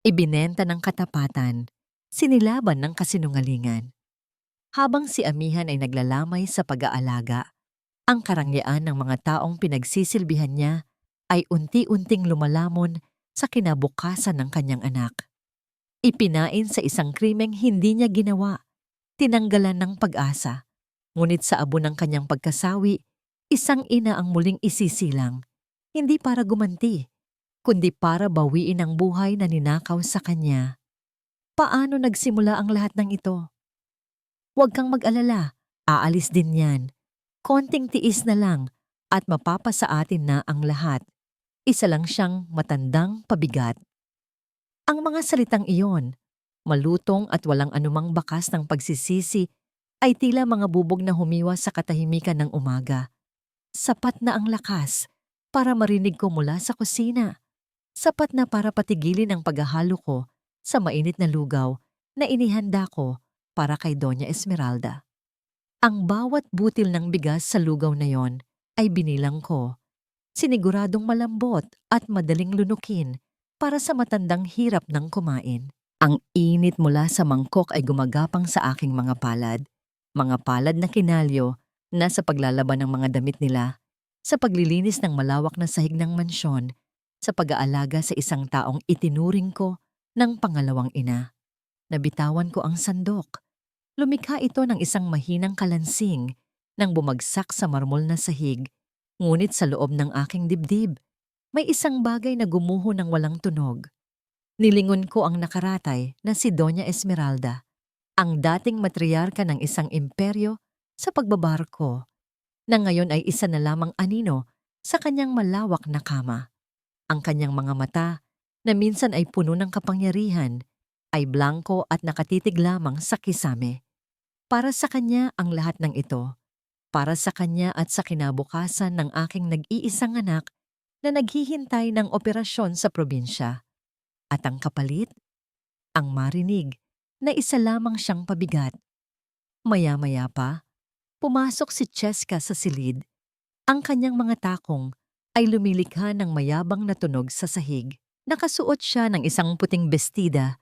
Ibinenta ng katapatan, sinilaban ng kasinungalingan. Habang si Amihan ay naglalamay sa pag-aalaga, ang karangyaan ng mga taong pinagsisilbihan niya ay unti-unting lumalamon sa kinabukasan ng kanyang anak. Ipinain sa isang krimeng hindi niya ginawa, tinanggalan ng pag-asa. Ngunit sa abo ng kanyang pagkasawi, isang ina ang muling isisilang, hindi para gumanti, kundi para bawiin ang buhay na ninakaw sa kanya. Paano nagsimula ang lahat ng ito? Huwag kang mag-alala, aalis din yan. Konting tiis na lang at mapapasa atin na ang lahat. Isa lang siyang matandang pabigat. Ang mga salitang iyon, malutong at walang anumang bakas ng pagsisisi, ay tila mga bubog na humiwa sa katahimikan ng umaga. Sapat na ang lakas para marinig ko mula sa kusina. Sapat na para patigilin ang paghahalo ko sa mainit na lugaw na inihanda ko para kay Doña Esmeralda. Ang bawat butil ng bigas sa lugaw na yon ay binilang ko. Siniguradong malambot at madaling lunukin para sa matandang hirap ng kumain. Ang init mula sa mangkok ay gumagapang sa aking mga palad. Mga palad na kinalyo na sa paglalaban ng mga damit nila, sa paglilinis ng malawak na sahig ng mansyon, sa pag-aalaga sa isang taong itinuring ko ng pangalawang ina. Nabitawan ko ang sandok. Lumikha ito ng isang mahinang kalansing nang bumagsak sa marmol na sahig, ngunit sa loob ng aking dibdib, may isang bagay na gumuho ng walang tunog. Nilingon ko ang nakaratay na si Doña Esmeralda, ang dating matriarka ng isang imperyo sa pagbabarko, na ngayon ay isa na lamang anino sa kanyang malawak na kama. Ang kanyang mga mata, na minsan ay puno ng kapangyarihan, ay blanko at nakatitig lamang sa kisame. Para sa kanya ang lahat ng ito. Para sa kanya at sa kinabukasan ng aking nag-iisang anak na naghihintay ng operasyon sa probinsya. At ang kapalit? Ang marinig na isa lamang siyang pabigat. Maya-maya pa, pumasok si Cheska sa silid. Ang kanyang mga takong ay lumilikha ng mayabang na tunog sa sahig. Nakasuot siya ng isang puting bestida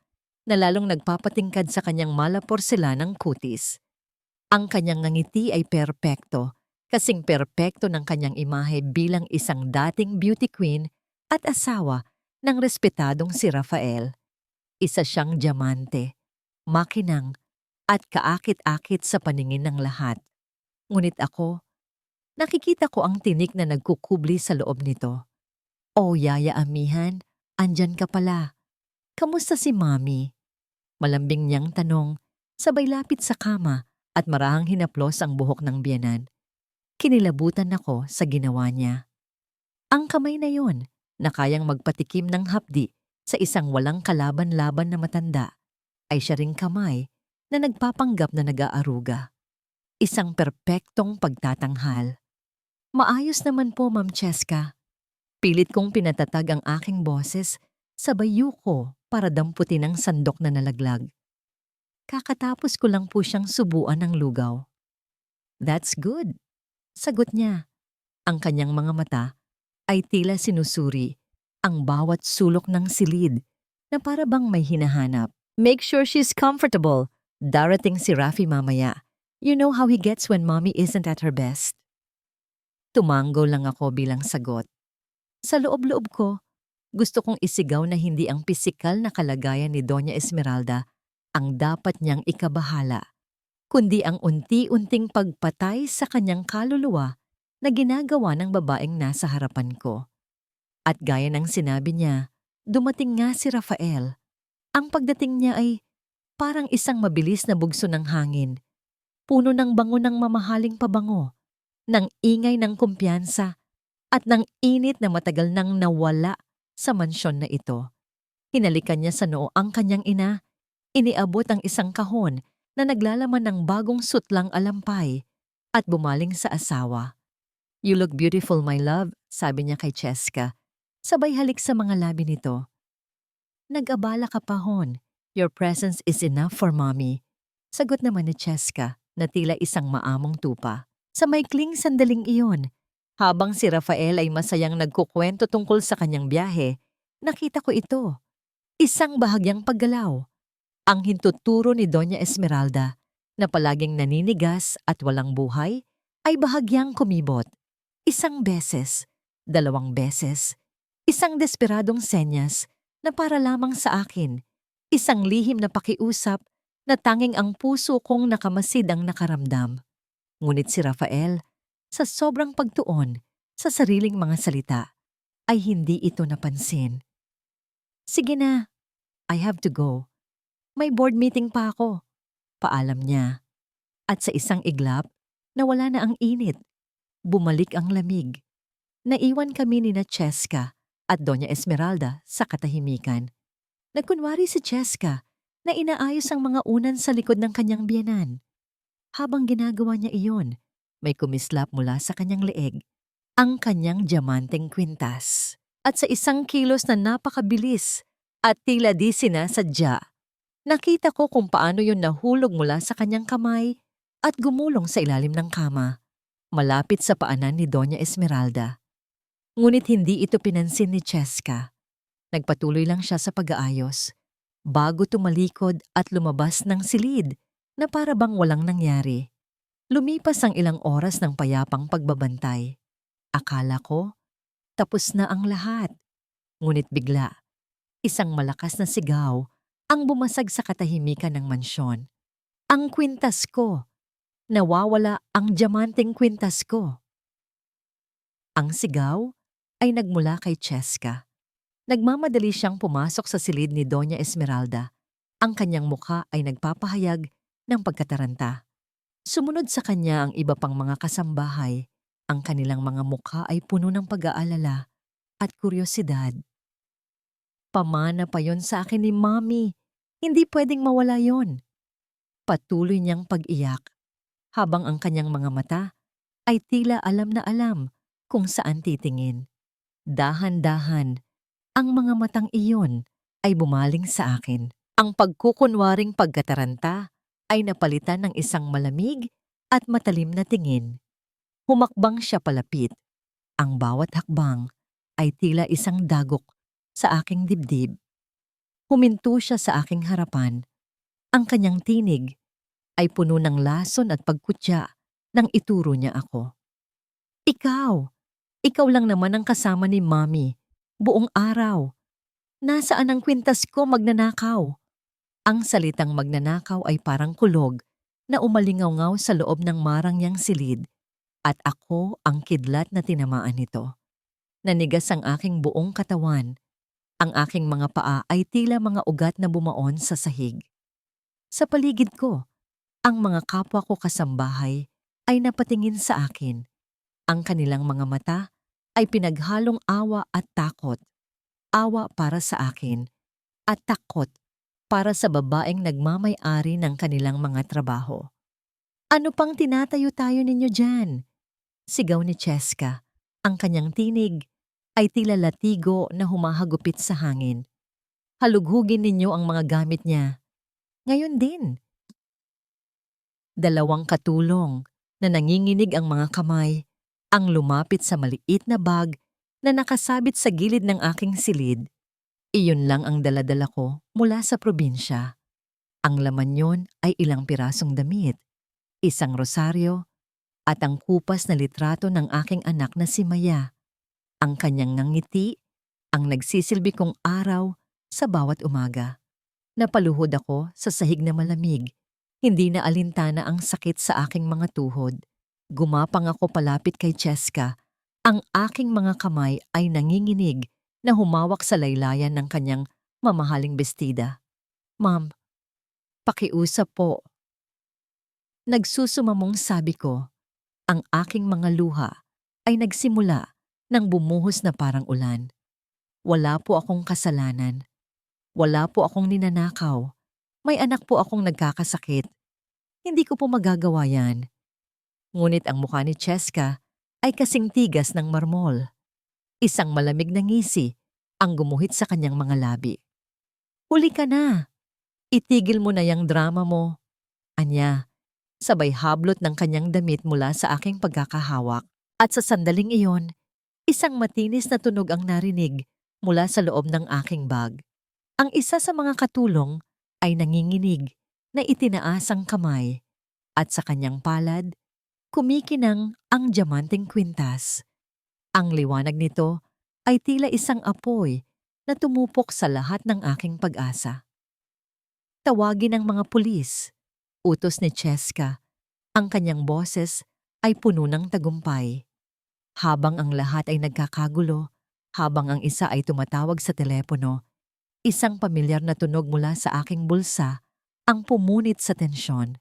na lalong nagpapatingkad sa kanyang malaporselanang kutis. Ang kanyang ngiti ay perpekto, kasing perpekto ng kanyang imahe bilang isang dating beauty queen at asawa ng respetadong si Rafael. Isa siyang diamante, makinang, at kaakit-akit sa paningin ng lahat. Ngunit ako, nakikita ko ang tinik na nagkukubli sa loob nito. "Oh, Yaya Amihan, andyan ka pala. Kamusta si Mami?" Malambing niyang tanong, sabay lapit sa kama at marahang hinaplos ang buhok ng biyenan. Kinilabutan ako sa ginawa niya. Ang kamay na yon, na kayang magpatikim ng hapdi sa isang walang kalaban-laban na matanda, ay siya ring kamay na nagpapanggap na nag-aaruga. Isang perpektong pagtatanghal. "Maayos naman po, Ma'am Cheska." Pilit kong pinatatag ang aking boses, sabay yuko para damputin ang sandok na nalaglag. Kakatapos ko lang po siyang subuan ng lugaw. "That's good," sagot niya. Ang kanyang mga mata ay tila sinusuri ang bawat sulok ng silid na para bang may hinahanap. "Make sure she's comfortable. Darating si Rafi mamaya. You know how he gets when Mommy isn't at her best." Tumango lang ako bilang sagot. Sa loob-loob ko, gusto kong isigaw na hindi ang pisikal na kalagayan ni Doña Esmeralda ang dapat niyang ikabahala, kundi ang unti-unting pagpatay sa kanyang kaluluwa na ginagawa ng babaeng nasa harapan ko. At gaya ng sinabi niya, dumating nga si Rafael. Ang pagdating niya ay parang isang mabilis na bugso ng hangin, puno ng bango ng mamahaling pabango, ng ingay ng kumpiyansa, at ng init na matagal nang nawala sa mansyon na ito. Hinalikan niya sa noo ang kanyang ina, iniabot ang isang kahon na naglalaman ng bagong sutlang alampay, at bumaling sa asawa. "You look beautiful, my love," sabi niya kay Cheska, sabay halik sa mga labi nito. "Nag-abala ka pa, hon. Your presence is enough for Mommy." Sagot naman ni Cheska na tila isang maamong tupa. Sa maikling sandaling iyon, habang si Rafael ay masayang nagkukwento tungkol sa kanyang biyahe, nakita ko ito. Isang bahagyang paggalaw. Ang hintuturo ni Doña Esmeralda na palaging naninigas at walang buhay ay bahagyang kumibot. Isang beses, 2 beses, isang desperadong senyas na para lamang sa akin, isang lihim na pakiusap na tanging ang puso kong nakamasid ang nakaramdam. Ngunit si Rafael, sa sobrang pagtuon sa sariling mga salita, ay hindi ito napansin. Sige na, I have to go. May board meeting pa ako. Paalam niya. At sa isang iglap, nawala na ang init. Bumalik ang lamig. Naiwan kami ni na Cheska at Doña Esmeralda sa katahimikan. Nagkunwari si Cheska na inaayos ang mga unan sa likod ng kanyang biyenan. Habang ginagawa niya iyon, may kumislap mula sa kanyang leeg, ang kanyang diamanteng kwintas. At sa isang kilos na napakabilis at tila di sinasadya, nakita ko kung paano yun nahulog mula sa kanyang kamay at gumulong sa ilalim ng kama, malapit sa paanan ni Doña Esmeralda. Ngunit hindi ito pinansin ni Cheska. Nagpatuloy lang siya sa pag-aayos, bago tumalikod at lumabas ng silid na para bang walang nangyari. Lumipas ang ilang oras ng payapang pagbabantay. Akala ko, tapos na ang lahat. Ngunit bigla, isang malakas na sigaw ang bumasag sa katahimikan ng mansyon. Ang kwintas ko! Nawawala ang diamanteng kwintas ko! Ang sigaw ay nagmula kay Cheska. Nagmamadali siyang pumasok sa silid ni Doña Esmeralda. Ang kanyang mukha ay nagpapahayag ng pagkataranta. Sumunod sa kanya ang iba pang mga kasambahay. Ang kanilang mga mukha ay puno ng pag-aalala at kuryosidad. Pamana pa yon sa akin ni Mommy. Hindi pwedeng mawala yon. Patuloy niyang pag-iyak, habang ang kanyang mga mata ay tila alam na alam kung saan titingin. Dahan-dahan, ang mga matang iyon ay bumaling sa akin. Ang pagkukunwaring pagkataranta ay napalitan ng isang malamig at matalim na tingin. Humakbang siya palapit. Ang bawat hakbang ay tila isang dagok sa aking dibdib. Huminto siya sa aking harapan. Ang kanyang tinig ay puno ng lason at pagkutya nang ituro niya ako. Ikaw lang naman ang kasama ni Mommy buong araw. Nasaan ang kwintas ko, magnanakaw? Ang salitang magnanakaw ay parang kulog na umalingaw-ngaw sa loob ng marangyang silid at ako ang kidlat na tinamaan nito. Nanigas ang aking buong katawan. Ang aking mga paa ay tila mga ugat na bumaon sa sahig. Sa paligid ko, ang mga kapwa ko kasambahay ay napatingin sa akin. Ang kanilang mga mata ay pinaghalong awa at takot. Awa para sa akin at takot para sa babaeng nagmamay-ari ng kanilang mga trabaho. Ano pang tinatayo-tayo ninyo dyan? Sigaw ni Cheska. Ang kanyang tinig ay tila latigo na humahagupit sa hangin. Halughugin ninyo ang mga gamit niya. Ngayon din. 2 katulong na nanginginig ang mga kamay ang lumapit sa maliit na bag na nakasabit sa gilid ng aking silid. Iyon lang ang dala-dala ko mula sa probinsya. Ang laman yon ay ilang pirasong damit, isang rosaryo, at ang kupas na litrato ng aking anak na si Maya. Ang kanyang ngiti, ang nagsisilbi kong araw sa bawat umaga. Napaluhod ako sa sahig na malamig. Hindi na alintana ang sakit sa aking mga tuhod. Gumapang ako palapit kay Cheska. Ang aking mga kamay ay nanginginig na humawak sa laylayan ng kanyang mamahaling bestida. Ma'am, pakiusap po. Nagsusumamong sabi ko. Ang aking mga luha ay nagsimula nang bumuhos na parang ulan. Wala po akong kasalanan. Wala po akong ninanakaw. May anak po akong nagkakasakit. Hindi ko po magagawa yan. Ngunit ang mukha ni Cheska ay kasing tigas ng marmol. Isang malamig na ngisi ang gumuhit sa kanyang mga labi. Huli ka na. Itigil mo na yung drama mo. Anya, sabay hablot ng kanyang damit mula sa aking pagkakahawak. At sa sandaling iyon, isang matinis na tunog ang narinig mula sa loob ng aking bag. Ang isa sa mga katulong ay nanginginig na itinaas ang kamay at sa kanyang palad, kumikinang ang diamanteng kwintas. Ang liwanag nito ay tila isang apoy na tumupok sa lahat ng aking pag-asa. Tawagin ang mga pulis, utos ni Cheska. Ang kanyang boses ay puno ng tagumpay. Habang ang lahat ay nagkakagulo, habang ang isa ay tumatawag sa telepono, isang pamilyar na tunog mula sa aking bulsa ang pumunit sa tensyon.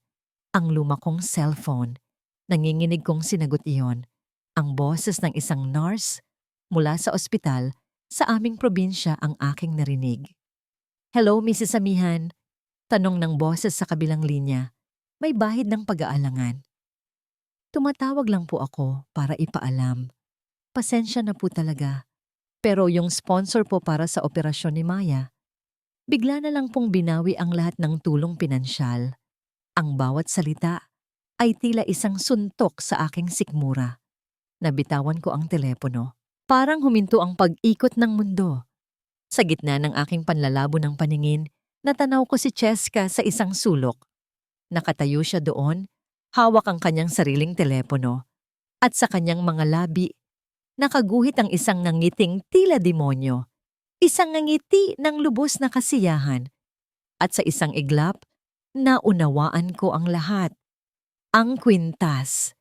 Ang luma kong cellphone. Nanginginig kong sinagot iyon. Ang boses ng isang nurse mula sa ospital sa aming probinsya ang aking narinig. "Hello, Mrs. Amihan." Tanong ng boses sa kabilang linya. May bahid ng pag-aalangan. Tumatawag lang po ako para ipaalam. Pasensya na po talaga. Pero yung sponsor po para sa operasyon ni Maya, bigla na lang pong binawi ang lahat ng tulong pinansyal. Ang bawat salita ay tila isang suntok sa aking sikmura. Nabitawan ko ang telepono. Parang huminto ang pag-ikot ng mundo. Sa gitna ng aking panlalabo ng paningin, natanaw ko si Cheska sa isang sulok. Nakatayo siya doon, hawak ang kanyang sariling telepono. At sa kanyang mga labi, nakaguhit ang isang nangiting tila demonyo. Isang ngangiti ng lubos na kasiyahan. At sa isang iglap, naunawaan ko ang lahat. Ang kwintas.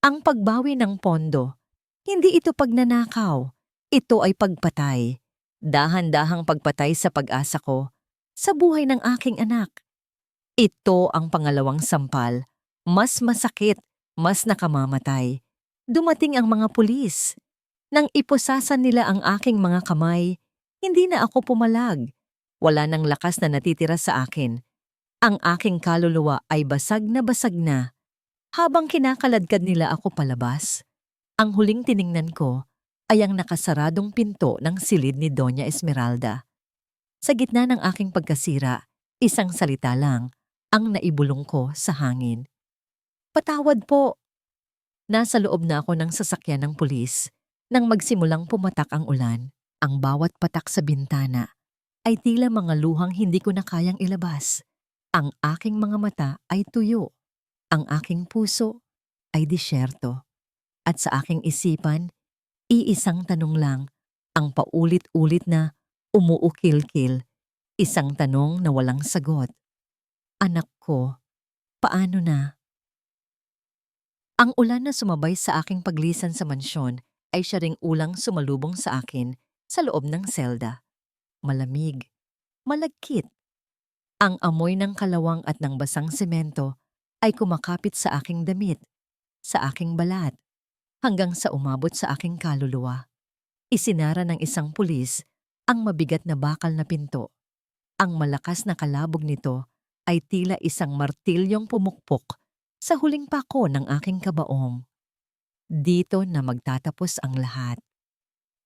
Ang pagbawi ng pondo. Hindi ito pagnanakaw. Ito ay pagpatay. Dahan-dahang pagpatay sa pag-asa ko sa buhay ng aking anak. Ito ang pangalawang sampal. Mas masakit, mas nakamamatay. Dumating ang mga pulis. Nang ipusasan nila ang aking mga kamay, hindi na ako pumalag. Wala nang lakas na natitira sa akin. Ang aking kaluluwa ay basag na. Habang kinakaladkad nila ako palabas, ang huling tiningnan ko ay ang nakasaradong pinto ng silid ni Doña Esmeralda. Sa gitna ng aking pagkasira, isang salita lang ang naibulong ko sa hangin. "Patawad po." Nasa loob na ako ng sasakyan ng pulis nang magsimulang pumatak ang ulan. Ang bawat patak sa bintana ay tila mga luhang hindi ko na kayang ilabas. Ang aking mga mata ay tuyo. Ang aking puso ay disyerto. At sa aking isipan, iisang tanong lang ang paulit-ulit na umuukil-kil. Isang tanong na walang sagot. Anak ko, paano na? Ang ulan na sumabay sa aking paglisan sa mansyon ay siya ring ulang sumalubong sa akin sa loob ng selda. Malamig, malagkit. Ang amoy ng kalawang at ng basang semento ay kumakapit sa aking damit, sa aking balat, hanggang sa umabot sa aking kaluluwa. Isinara ng isang pulis ang mabigat na bakal na pinto. Ang malakas na kalabog nito ay tila isang martilyong pumukpok sa huling pako ng aking kabaong. Dito na magtatapos ang lahat.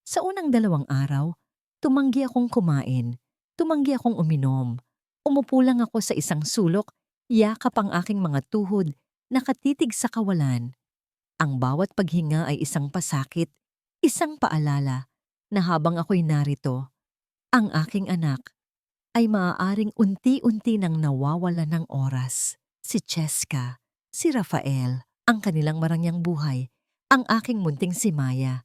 Sa unang 2 araw, tumanggi akong kumain, tumanggi akong uminom. Umupo lang ako sa isang sulok, yakap ang aking mga tuhod, nakatitig sa kawalan. Ang bawat paghinga ay isang pasakit, isang paalala na habang ako'y narito, ang aking anak ay maaaring unti-unti nang nawawala ng oras. Si Cheska, si Rafael, ang kanilang marangyang buhay, ang aking munting si Maya.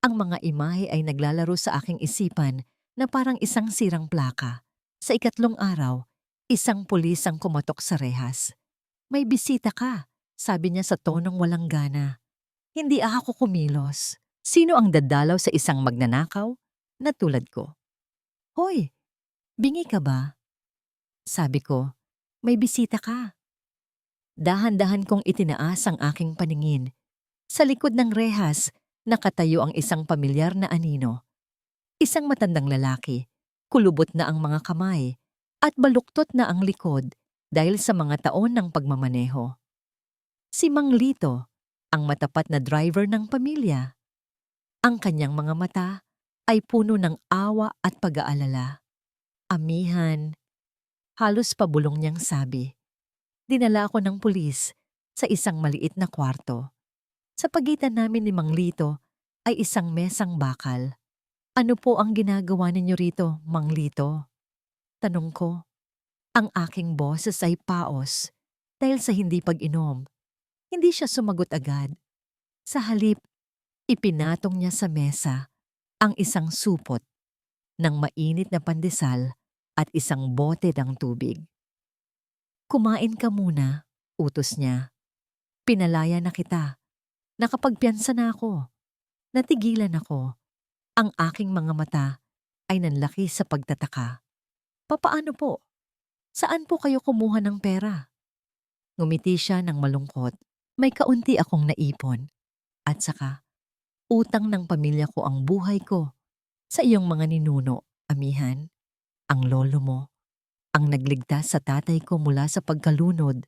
Ang mga imahe ay naglalaro sa aking isipan na parang isang sirang plaka. Sa ikatlong araw, isang pulis ang kumatok sa rehas. "May bisita ka," sabi niya sa tonong walang gana. Hindi ako kumilos. Sino ang dadalaw sa isang magnanakaw na tulad ko? "Hoy, bingi ka ba?" Sabi ko, "May bisita ka." Dahan-dahan kong itinaas ang aking paningin. Sa likod ng rehas, nakatayo ang isang pamilyar na anino. Isang matandang lalaki, kulubot na ang mga kamay, at baluktot na ang likod dahil sa mga taon ng pagmamaneho. Si Mang Lito, ang matapat na driver ng pamilya. Ang kanyang mga mata ay puno ng awa at pag-aalala. "Amihan," halos pabulong niyang sabi. Dinala ako ng pulis sa isang maliit na kwarto. Sa pagitan namin ni Mang Lito ay isang mesang bakal. "Ano po ang ginagawa ninyo rito, Mang Lito?" tanong ko. Ang aking boses ay paos dahil sa hindi pag-inom. Hindi siya sumagot agad. Sa halip, ipinatong niya sa mesa ang isang supot ng mainit na pandesal at isang bote ng tubig. Kumain ka muna, utos niya. Pinalaya na kita. Nakapagpiyansa na ako. Natigilan ako. Ang aking mga mata ay nanlaki sa pagtataka. Papaano po? Saan po kayo kumuha ng pera? Ngumiti siya ng malungkot. May kaunti akong naipon. At saka, utang ng pamilya ko ang buhay ko sa iyong mga ninuno, amihan. Ang lolo mo, ang nagligtas sa tatay ko mula sa pagkalunod.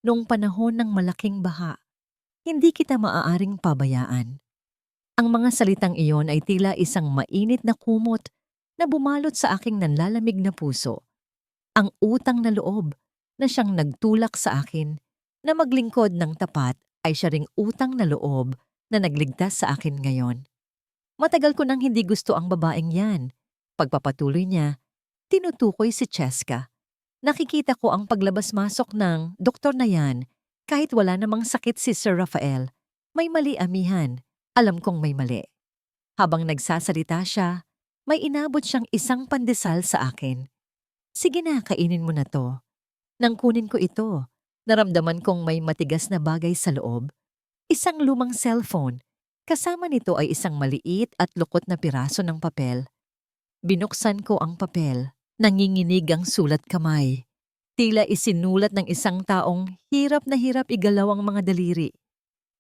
Noong panahon ng malaking baha, hindi kita maaaring pabayaan. Ang mga salitang iyon ay tila isang mainit na kumot na bumalot sa aking nanlalamig na puso. Ang utang na loob na siyang nagtulak sa akin na maglingkod ng tapat ay siya ring utang na loob na nagligtas sa akin ngayon. Matagal ko nang hindi gusto ang babaeng yan. Pagpapatuloy niya, tinutukoy si Cheska. Nakikita ko ang paglabas-masok ng doktor na yan kahit wala namang sakit si Sir Rafael. May mali, amihan. Alam kong may mali. Habang nagsasalita siya, may inabot siyang isang pandesal sa akin. Sige na, kainin mo na to. Nang kunin ko ito, naramdaman kong may matigas na bagay sa loob. Isang lumang cellphone. Kasama nito ay isang maliit at lukot na piraso ng papel. Binuksan ko ang papel. Nanginginig ang sulat kamay. Tila isinulat ng isang taong hirap na hirap igalaw ang mga daliri.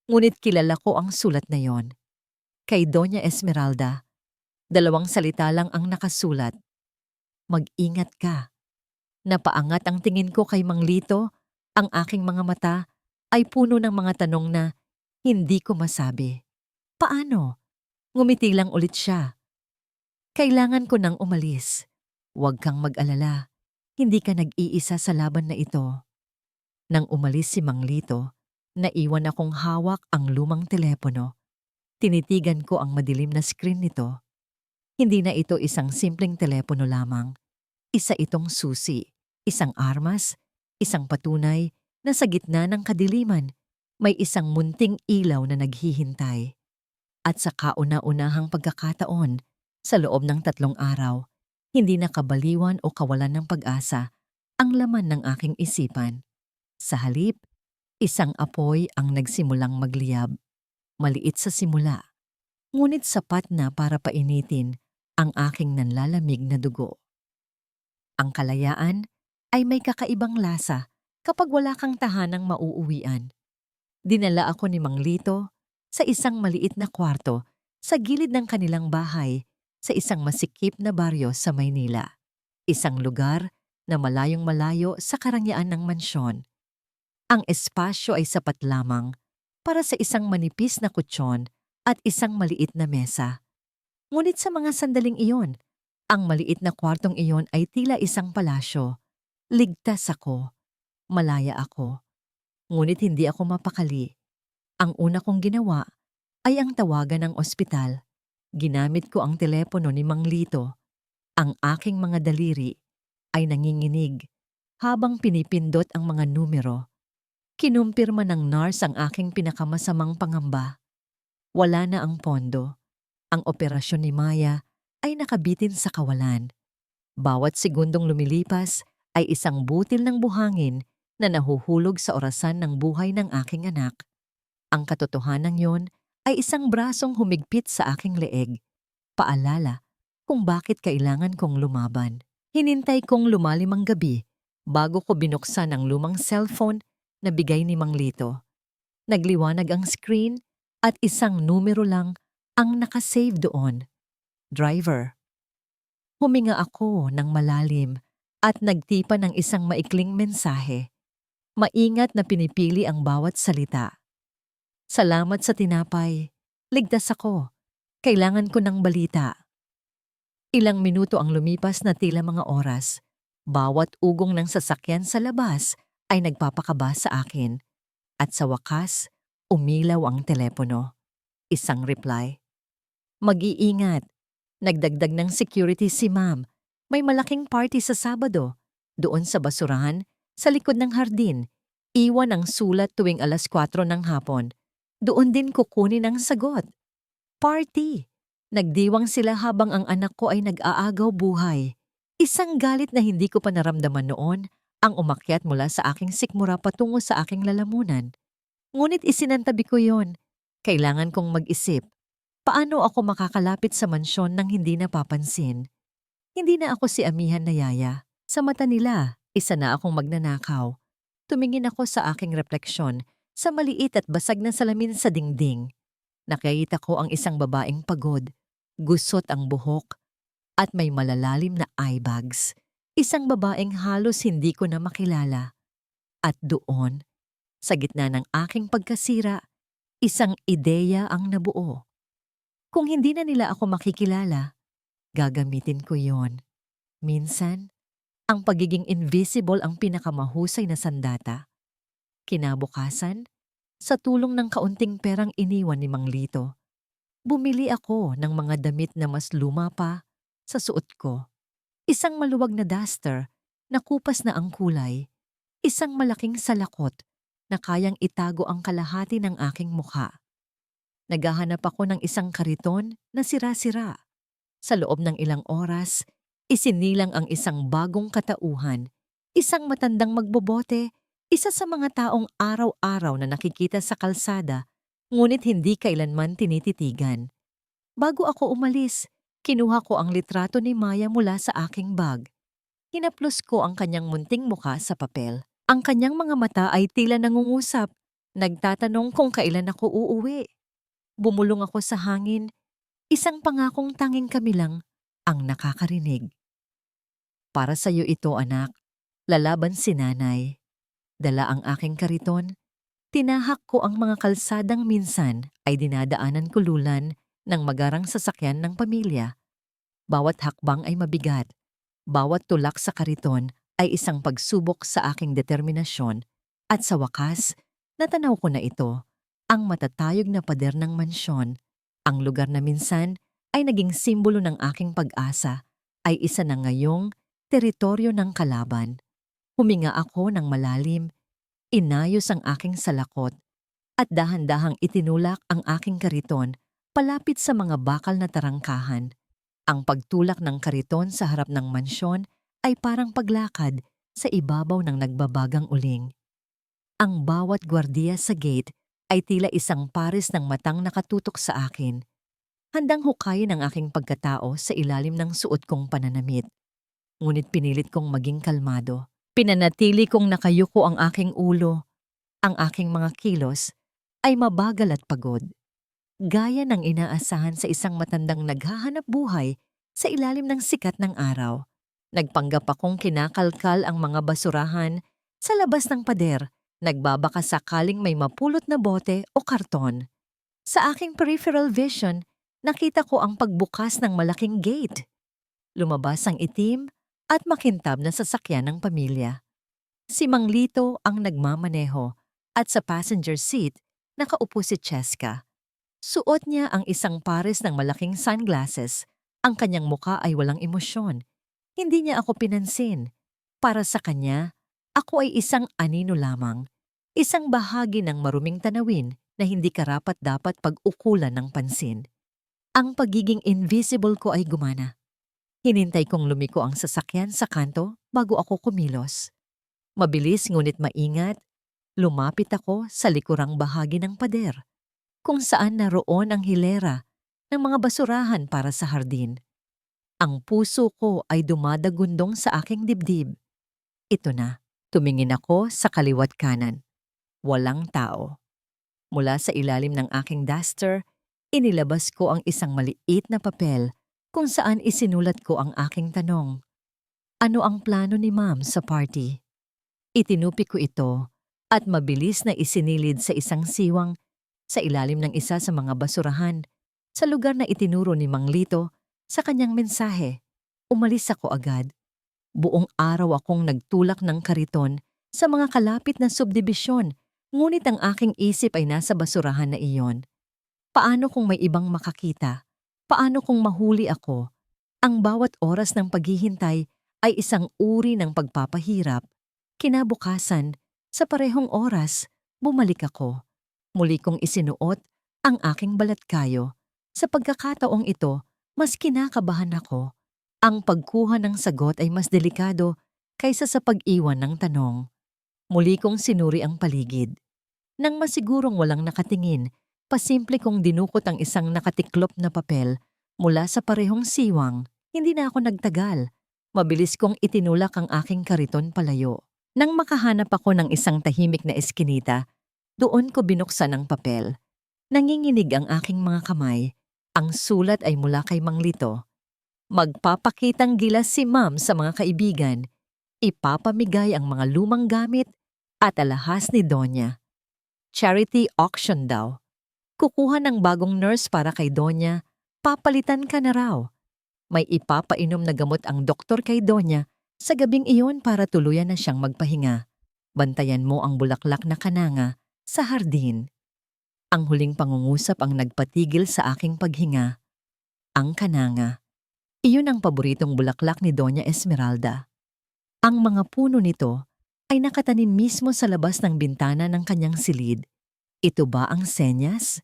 Ngunit kilala ko ang sulat na yon. Kay Doña Esmeralda. 2 salita lang ang nakasulat. Mag-ingat ka. Napaangat ang tingin ko kay Mang Lito. Ang aking mga mata ay puno ng mga tanong na hindi ko masabi. Paano? Ngumiti lang ulit siya. Kailangan ko nang umalis. Huwag kang mag-alala. Hindi ka nag-iisa sa laban na ito. Nang umalis si Mang Lito, naiwan akong hawak ang lumang telepono. Tinitigan ko ang madilim na screen nito. Hindi na ito isang simpleng telepono lamang. Isa itong susi, isang armas, isang patunay na sa gitna ng kadiliman may isang munting ilaw na naghihintay. At sa kauna-unahang pagkakataon, sa loob ng 3 araw, hindi na kabaliwan o kawalan ng pag-asa ang laman ng aking isipan. Sa halip, isang apoy ang nagsimulang magliyab. Maliit sa simula, ngunit sapat na para painitin ang aking nanlalamig na dugo. Ang kalayaan ay may kakaibang lasa kapag wala kang tahanang mauuwian. Dinala ako ni Mang Lito sa isang maliit na kwarto sa gilid ng kanilang bahay sa isang masikip na baryo sa Maynila. Isang lugar na malayong-malayo sa karangyaan ng mansyon. Ang espasyo ay sapat lamang para sa isang manipis na kutsyon at isang maliit na mesa. Ngunit sa mga sandaling iyon, ang maliit na kwartong iyon ay tila isang palasyo. Ligtas ako. Malaya ako. Ngunit hindi ako mapakali. Ang una kong ginawa ay ang tawagan ng ospital. Ginamit ko ang telepono ni Mang Lito. Ang aking mga daliri ay nanginginig habang pinipindot ang mga numero. Kinumpirma ng nurse ang aking pinakamasamang pangamba. Wala na ang pondo. Ang operasyon ni Maya ay nakabitin sa kawalan. Bawat segundong lumilipas ay isang butil ng buhangin na nahuhulog sa orasan ng buhay ng aking anak. Ang katotohanan yon ay isang brasong humigpit sa aking leeg. Paalala kung bakit kailangan kong lumaban. Hinintay kong lumalim ang gabi bago ko binuksan ang lumang cellphone na bigay ni Mang Lito. Nagliwanag ang screen at isang numero lang ang nakasave doon. Driver. Huminga ako ng malalim at nagtipa ng isang maikling mensahe. Maingat na pinipili ang bawat salita. Salamat sa tinapay. Ligtas ako. Kailangan ko ng balita. Ilang minuto ang lumipas na tila mga oras. Bawat ugong ng sasakyan sa labas ay nagpapakaba sa akin. At sa wakas, umilaw ang telepono. Isang reply. Mag-iingat. Nagdagdag ng security si ma'am. May malaking party sa Sabado. Doon sa basurahan, sa likod ng hardin. Iwan ang sulat tuwing 4:00 ng hapon. Doon din kukunin ang sagot. Party! Nagdiwang sila habang ang anak ko ay nag-aagaw buhay. Isang galit na hindi ko pa naramdaman noon ang umakyat mula sa aking sikmura patungo sa aking lalamunan. Ngunit isinantabi ko yon. Kailangan kong mag-isip. Paano ako makakalapit sa mansyon nang hindi napapansin? Hindi na ako si amihan na yaya. Sa mata nila, isa na akong magnanakaw. Tumingin ako sa aking refleksyon sa maliit at basag na salamin sa dingding. Nakita ko ang isang babaeng pagod, gusot ang buhok, at may malalalim na eye bags. Isang babaeng halos hindi ko na makilala. At doon, sa gitna ng aking pagkasira, isang ideya ang nabuo. Kung hindi na nila ako makikilala, gagamitin ko yon. Minsan, ang pagiging invisible ang pinakamahusay na sandata. Kinabukasan, sa tulong ng kaunting perang iniwan ni Mang Lito, bumili ako ng mga damit na mas luma pa sa suot ko. Isang maluwag na duster na kupas na ang kulay, isang malaking salakot na kayang itago ang kalahati ng aking mukha. Naghahanap ako ng isang kariton na sira-sira. Sa loob ng ilang oras, isinilang ang isang bagong katauhan, isang matandang magbobote, isa sa mga taong araw-araw na nakikita sa kalsada, ngunit hindi kailanman tinititigan. Bago ako umalis, kinuha ko ang litrato ni Maya mula sa aking bag. Hinaplos ko ang kanyang munting mukha sa papel. Ang kanyang mga mata ay tila nangungusap, nagtatanong kung kailan ako uuwi. Bumulong ako sa hangin, isang pangakong tanging kami lang ang nakakarinig. Para sa iyo ito, anak. Lalaban si nanay. Dala ang aking kariton. Tinahak ko ang mga kalsadang minsan ay dinadaanan kululan ng magarang sasakyan ng pamilya. Bawat hakbang ay mabigat. Bawat tulak sa kariton ay isang pagsubok sa aking determinasyon. At sa wakas, natanaw ko na ito, ang matatayog na pader ng mansyon. Ang lugar na minsan ay naging simbolo ng aking pag-asa ay isa na ngayong teritoryo ng kalaban. Huminga ako ng malalim, inayos ang aking salakot, at dahan-dahang itinulak ang aking kariton palapit sa mga bakal na tarangkahan. Ang pagtulak ng kariton sa harap ng mansyon ay parang paglakad sa ibabaw ng nagbabagang uling. Ang bawat gwardiya sa gate ay tila isang pares ng matang nakatutok sa akin. Handang hukayin ang aking pagkatao sa ilalim ng suot kong pananamit. Ngunit pinilit kong maging kalmado. Pinanatili kong nakayuko ang aking ulo. Ang aking mga kilos ay mabagal at pagod. Gaya ng inaasahan sa isang matandang naghahanap buhay sa ilalim ng sikat ng araw. Nagpanggap akong kinakalkal ang mga basurahan sa labas ng pader, nagbabaka sakaling may mapulot na bote o karton. Sa aking peripheral vision, nakita ko ang pagbukas ng malaking gate. Lumabas ang itim at makintab na sasakyan ng pamilya. Si Mang Lito ang nagmamaneho at sa passenger seat nakaupo si Cheska. Suot niya ang isang pares ng malaking sunglasses. Ang kanyang muka ay walang emosyon. Hindi niya ako pinansin. Para sa kanya, ako ay isang anino lamang. Isang bahagi ng maruming tanawin na hindi karapat-dapat pag-ukulan ng pansin. Ang pagiging invisible ko ay gumana. Hinintay kong lumiko ang sasakyan sa kanto bago ako kumilos. Mabilis ngunit maingat, lumapit ako sa likurang bahagi ng pader, kung saan naroon ang hilera ng mga basurahan para sa hardin. Ang puso ko ay dumadagundong sa aking dibdib. Ito na, tumingin ako sa kaliwat kanan. Walang tao. Mula sa ilalim ng aking duster, inilabas ko ang isang maliit na papel kung saan isinulat ko ang aking tanong. Ano ang plano ni Ma'am sa party? Itinupi ko ito at mabilis na isinilid sa isang siwang sa ilalim ng isa sa mga basurahan sa lugar na itinuro ni Mang Lito sa kanyang mensahe. Umalis ako agad. Buong araw akong nagtulak ng kariton sa mga kalapit na subdibisyon, ngunit ang aking isip ay nasa basurahan na iyon. Paano kung may ibang makakita? Paano kung mahuli ako? Ang bawat oras ng paghihintay ay isang uri ng pagpapahirap. Kinabukasan, sa parehong oras, bumalik ako. Muli kong isinuot ang aking balatkayo. Sa pagkakataong ito, mas kinakabahan ako. Ang pagkuha ng sagot ay mas delikado kaysa sa pag-iwan ng tanong. Muli kong sinuri ang paligid. Nang masigurong walang nakatingin, pasimple kong dinukot ang isang nakatiklop na papel mula sa parehong siwang. Hindi na ako nagtagal. Mabilis kong itinulak ang aking kariton palayo. Nang makahanap ako ng isang tahimik na eskinita, doon ko binuksan ang papel. Nanginginig ang aking mga kamay. Ang sulat ay mula kay Mang Lito. Magpapakitang gilas si Ma'am sa mga kaibigan. Ipapamigay ang mga lumang gamit at alahas ni Donya. Charity auction daw. Kukuha ng bagong nurse para kay Donya. Papalitan ka na raw. May ipapainom na gamot ang doktor kay Donya sa gabing iyon para tuluyan na siyang magpahinga. Bantayan mo ang bulaklak na kananga sa hardin. Ang huling pangungusap ang nagpatigil sa aking paghinga. Ang kananga. Iyon ang paboritong bulaklak ni Doña Esmeralda. Ang mga puno nito ay nakatanim mismo sa labas ng bintana ng kanyang silid. Ito ba ang senyas?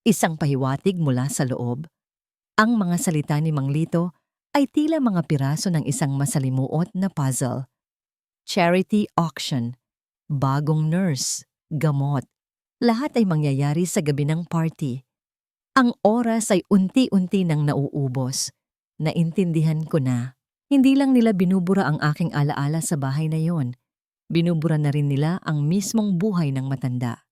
Isang pahiwatig mula sa loob. Ang mga salita ni Mang Lito ay tila mga piraso ng isang masalimuot na puzzle. Charity auction, bagong nurse, gamot. Lahat ay mangyayari sa gabi ng party. Ang oras ay unti-unti nang nauubos. Naintindihan ko na. Hindi lang nila binubura ang aking alaala sa bahay na yon. Binubura na rin nila ang mismong buhay ng matanda.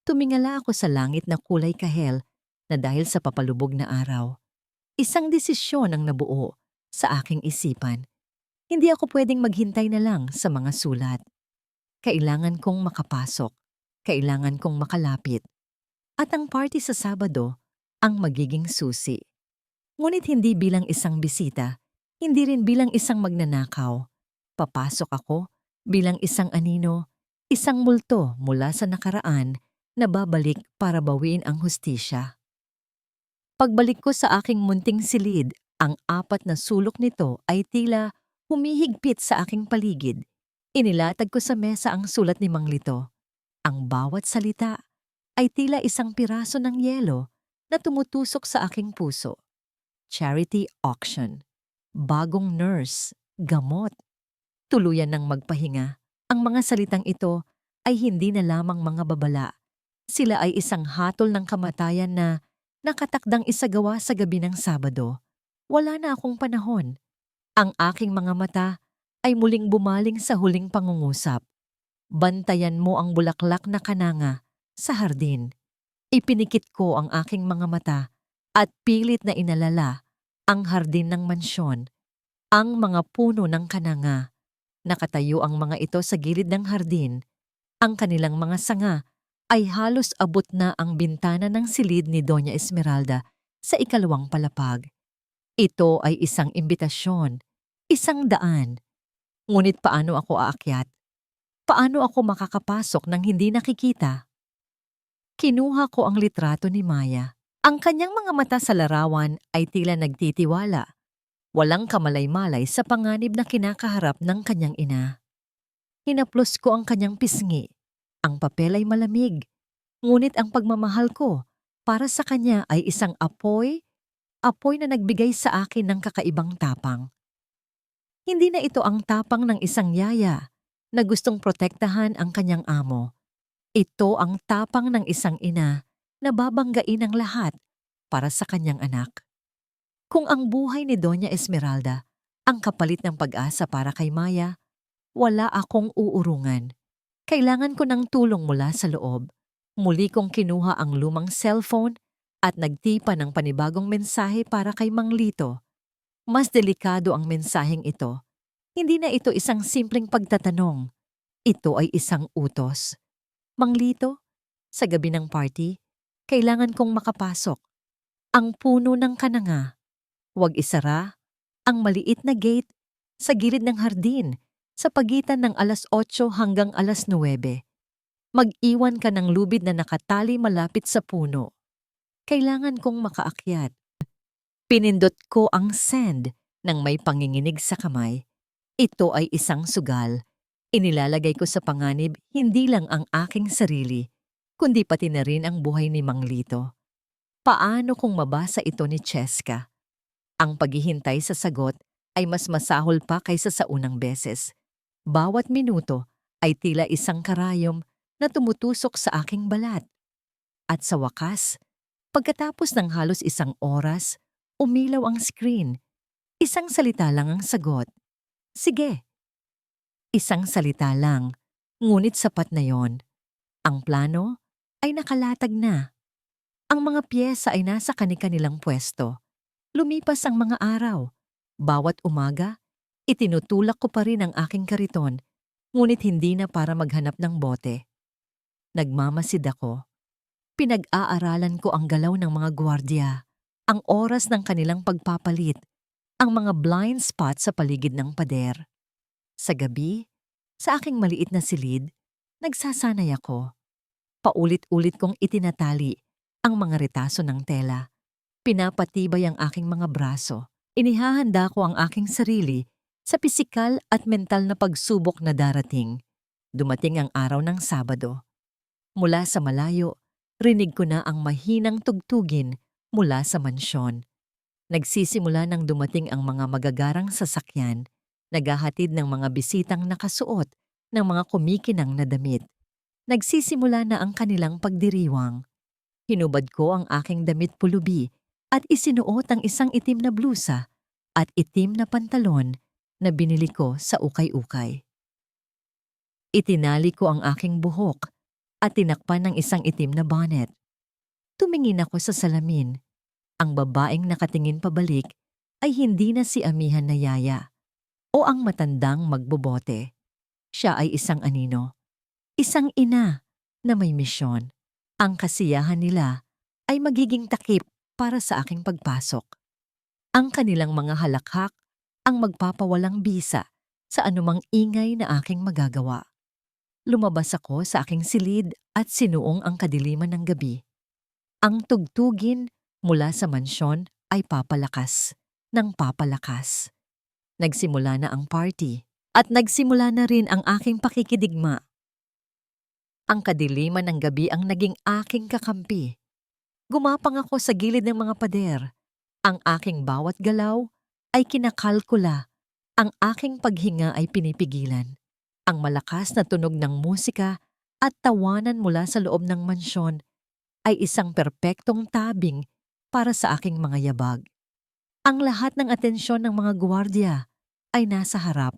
Tumingala ako sa langit na kulay kahel na dahil sa papalubog na araw. Isang desisyon ang nabuo sa aking isipan. Hindi ako pwedeng maghintay na lang sa mga sulat. Kailangan kong makapasok. Kailangan kong makalapit. At ang party sa Sabado ang magiging susi. Ngunit hindi bilang isang bisita, hindi rin bilang isang magnanakaw. Papasok ako bilang isang anino, isang multo mula sa nakaraan na babalik para bawiin ang hustisya. Pagbalik ko sa aking munting silid, ang 4 na sulok nito ay tila humihigpit sa aking paligid. Inilatag ko sa mesa ang sulat ni Mang Lito. Ang bawat salita ay tila isang piraso ng yelo na tumutusok sa aking puso. Charity auction, bagong nurse, gamot. Tuluyan ng magpahinga. Ang mga salitang ito ay hindi na lamang mga babala. Sila ay isang hatol ng kamatayan na nakatakdang isagawa sa gabi ng Sabado. Wala na akong panahon. Ang aking mga mata ay muling bumaling sa huling pangungusap. Bantayan mo ang bulaklak na kananga sa hardin. Ipinikit ko ang aking mga mata at pilit na inalala ang hardin ng mansyon, ang mga puno ng kananga. Nakatayo ang mga ito sa gilid ng hardin. Ang kanilang mga sanga ay halos abot na ang bintana ng silid ni Doña Esmeralda sa ikalawang palapag. Ito ay isang imbitasyon, isang daan. Ngunit paano ako aakyat? Paano ako makakapasok nang hindi nakikita? Kinuha ko ang litrato ni Maya. Ang kanyang mga mata sa larawan ay tila nagtitiwala. Walang kamalay-malay sa panganib na kinakaharap ng kanyang ina. Hinaplos ko ang kanyang pisngi. Ang papel ay malamig. Ngunit ang pagmamahal ko para sa kanya ay isang apoy na nagbigay sa akin ng kakaibang tapang. Hindi na ito ang tapang ng isang yaya na gustong protektahan ang kanyang amo. Ito ang tapang ng isang ina na babanggain ang lahat para sa kanyang anak. Kung ang buhay ni Doña Esmeralda ang kapalit ng pag-asa para kay Maya, wala akong uurungan. Kailangan ko ng tulong mula sa loob. Muli kong kinuha ang lumang cellphone at nagtipa ng panibagong mensahe para kay Mang Lito. Mas delikado ang mensaheng ito. Hindi na ito isang simpleng pagtatanong. Ito ay isang utos. Mang Lito, sa gabi ng party, kailangan kong makapasok. Ang puno ng kananga. Huwag isara ang maliit na gate sa gilid ng hardin sa pagitan ng 8:00 hanggang 9:00. Mag-iwan ka ng lubid na nakatali malapit sa puno. Kailangan kong makaakyat. Pinindot ko ang send Nang may panginginig sa kamay, ito ay isang sugal. Inilalagay ko sa panganib hindi lang ang aking sarili, kundi pati na rin ang buhay ni Mang Lito. Paano kung mabasa ito ni Cheska? Ang paghihintay sa sagot ay mas masahol pa kaysa sa unang beses. Bawat minuto ay tila isang karayom na tumutusok sa aking balat. At sa wakas, pagkatapos ng halos isang oras, umilaw ang screen. Isang salita lang ang sagot. Sige. Isang salita lang, ngunit sapat na yon. Ang plano ay nakalatag na. Ang mga piyesa ay nasa kani-kanilang pwesto. Lumipas ang mga araw. Bawat umaga, itinutulak ko pa rin ang aking kariton, ngunit hindi na para maghanap ng bote. Nagmamasid ako. Pinag-aaralan ko ang galaw ng mga gwardiya, ang oras ng kanilang pagpapalit, ang mga blind spot sa paligid ng pader. Sa gabi, sa aking maliit na silid, nagsasanay ako. Paulit-ulit kong itinatali ang mga retaso ng tela. Pinapatibay ang aking mga braso. Inihahanda ko ang aking sarili sa pisikal at mental na pagsubok na darating. Dumating ang araw ng Sabado. Mula sa malayo, rinig ko na ang mahinang tugtugin mula sa mansyon. Nagsisimula nang dumating ang mga magagarang sasakyan, naghahatid ng mga bisitang nakasuot ng mga kumikinang na damit. Nagsisimula na ang kanilang pagdiriwang. Hinubad ko ang aking damit pulubi at isinuot ang isang itim na blusa at itim na pantalon na binili ko sa ukay-ukay. Itinali ko ang aking buhok at tinakpan ng isang itim na bonnet. Tumingin ako sa salamin. Ang babaeng nakatingin pabalik ay hindi na si amihan na yaya o ang matandang magbobote. Siya ay isang anino, isang ina na may misyon. Ang kasiyahan nila ay magiging takip para sa aking pagpasok. Ang kanilang mga halakhak ang magpapawalang bisa sa anumang ingay na aking magagawa. Lumabas ako sa aking silid at sinuong ang kadiliman ng gabi. Ang tugtugin mula sa mansyon ay papalakas ng papalakas. Nagsimula na ang party at nagsimula na rin ang aking pakikidigma. Ang kadiliman ng gabi ang naging aking kakampi. Gumapang ako sa gilid ng mga pader. Ang aking bawat galaw ay kinakalkula. Ang aking paghinga ay pinipigilan. Ang malakas na tunog ng musika at tawanan mula sa loob ng mansyon ay isang perpektong tabing para sa aking mga yabag. Ang lahat ng atensyon ng mga gwardiya ay nasa harap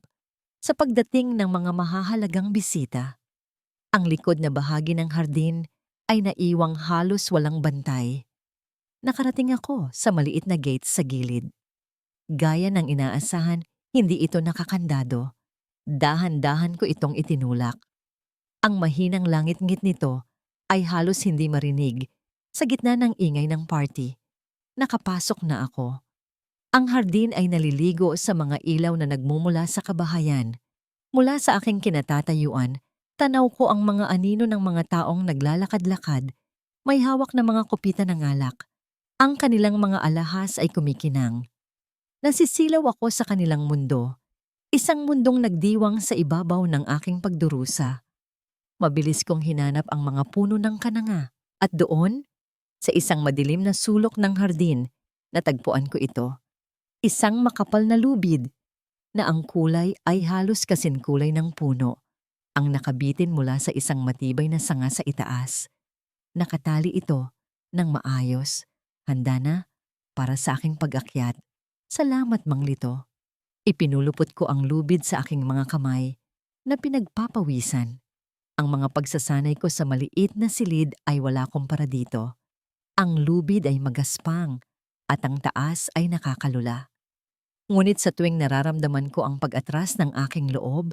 sa pagdating ng mga mahahalagang bisita. Ang likod na bahagi ng hardin ay naiwang halos walang bantay. Nakarating ako sa maliit na gate sa gilid. Gaya ng inaasahan, hindi ito nakakandado. Dahan-dahan ko itong itinulak. Ang mahinang langit-ngit nito ay halos hindi marinig sa gitna ng ingay ng party. Nakapasok na ako. Ang hardin ay naliligo sa mga ilaw na nagmumula sa kabahayan. Mula sa aking kinatatayuan, tanaw ko ang mga anino ng mga taong naglalakad-lakad, may hawak na mga kupita ng alak. Ang kanilang mga alahas ay kumikinang. Nasisilaw ako sa kanilang mundo. Isang mundong nagdiwang sa ibabaw ng aking pagdurusa. Mabilis kong hinanap ang mga puno ng kananga at doon, sa isang madilim na sulok ng hardin, natagpuan ko ito. Isang makapal na lubid na ang kulay ay halos kasinkulay ng puno. Ang nakabitin mula sa isang matibay na sanga sa itaas. Nakatali ito ng maayos. Handa na para sa aking pag-akyat. Salamat, Mang Lito. Ipinulupot ko ang lubid sa aking mga kamay na pinagpapawisan. Ang mga pagsasanay ko sa maliit na silid ay wala kumpara dito. Ang lubid ay magaspang at ang taas ay nakakalula. Ngunit sa tuwing nararamdaman ko ang pag-atras ng aking loob,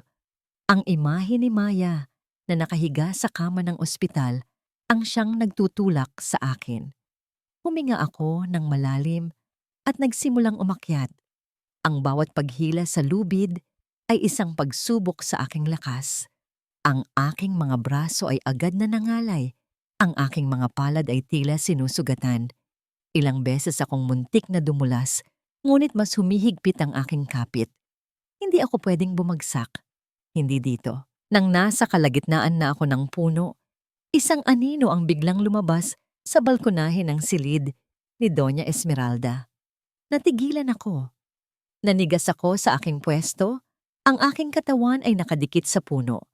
ang imahe ni Maya na nakahiga sa kama ng ospital ang siyang nagtutulak sa akin. Huminga ako ng malalim at nagsimulang umakyat. Ang bawat paghila sa lubid ay isang pagsubok sa aking lakas. Ang aking mga braso ay agad na nangalay. Ang aking mga palad ay tila sinusugatan. Ilang beses akong muntik na dumulas, Ngunit mas humihigpit ang aking kapit. Hindi ako pwedeng bumagsak. Hindi dito. Nang nasa kalagitnaan na ako ng puno, isang anino ang biglang lumabas sa balkonahe ng silid ni Doña Esmeralda. Natigilan ako. Nanigas ako sa aking pwesto. Ang aking katawan ay nakadikit sa puno.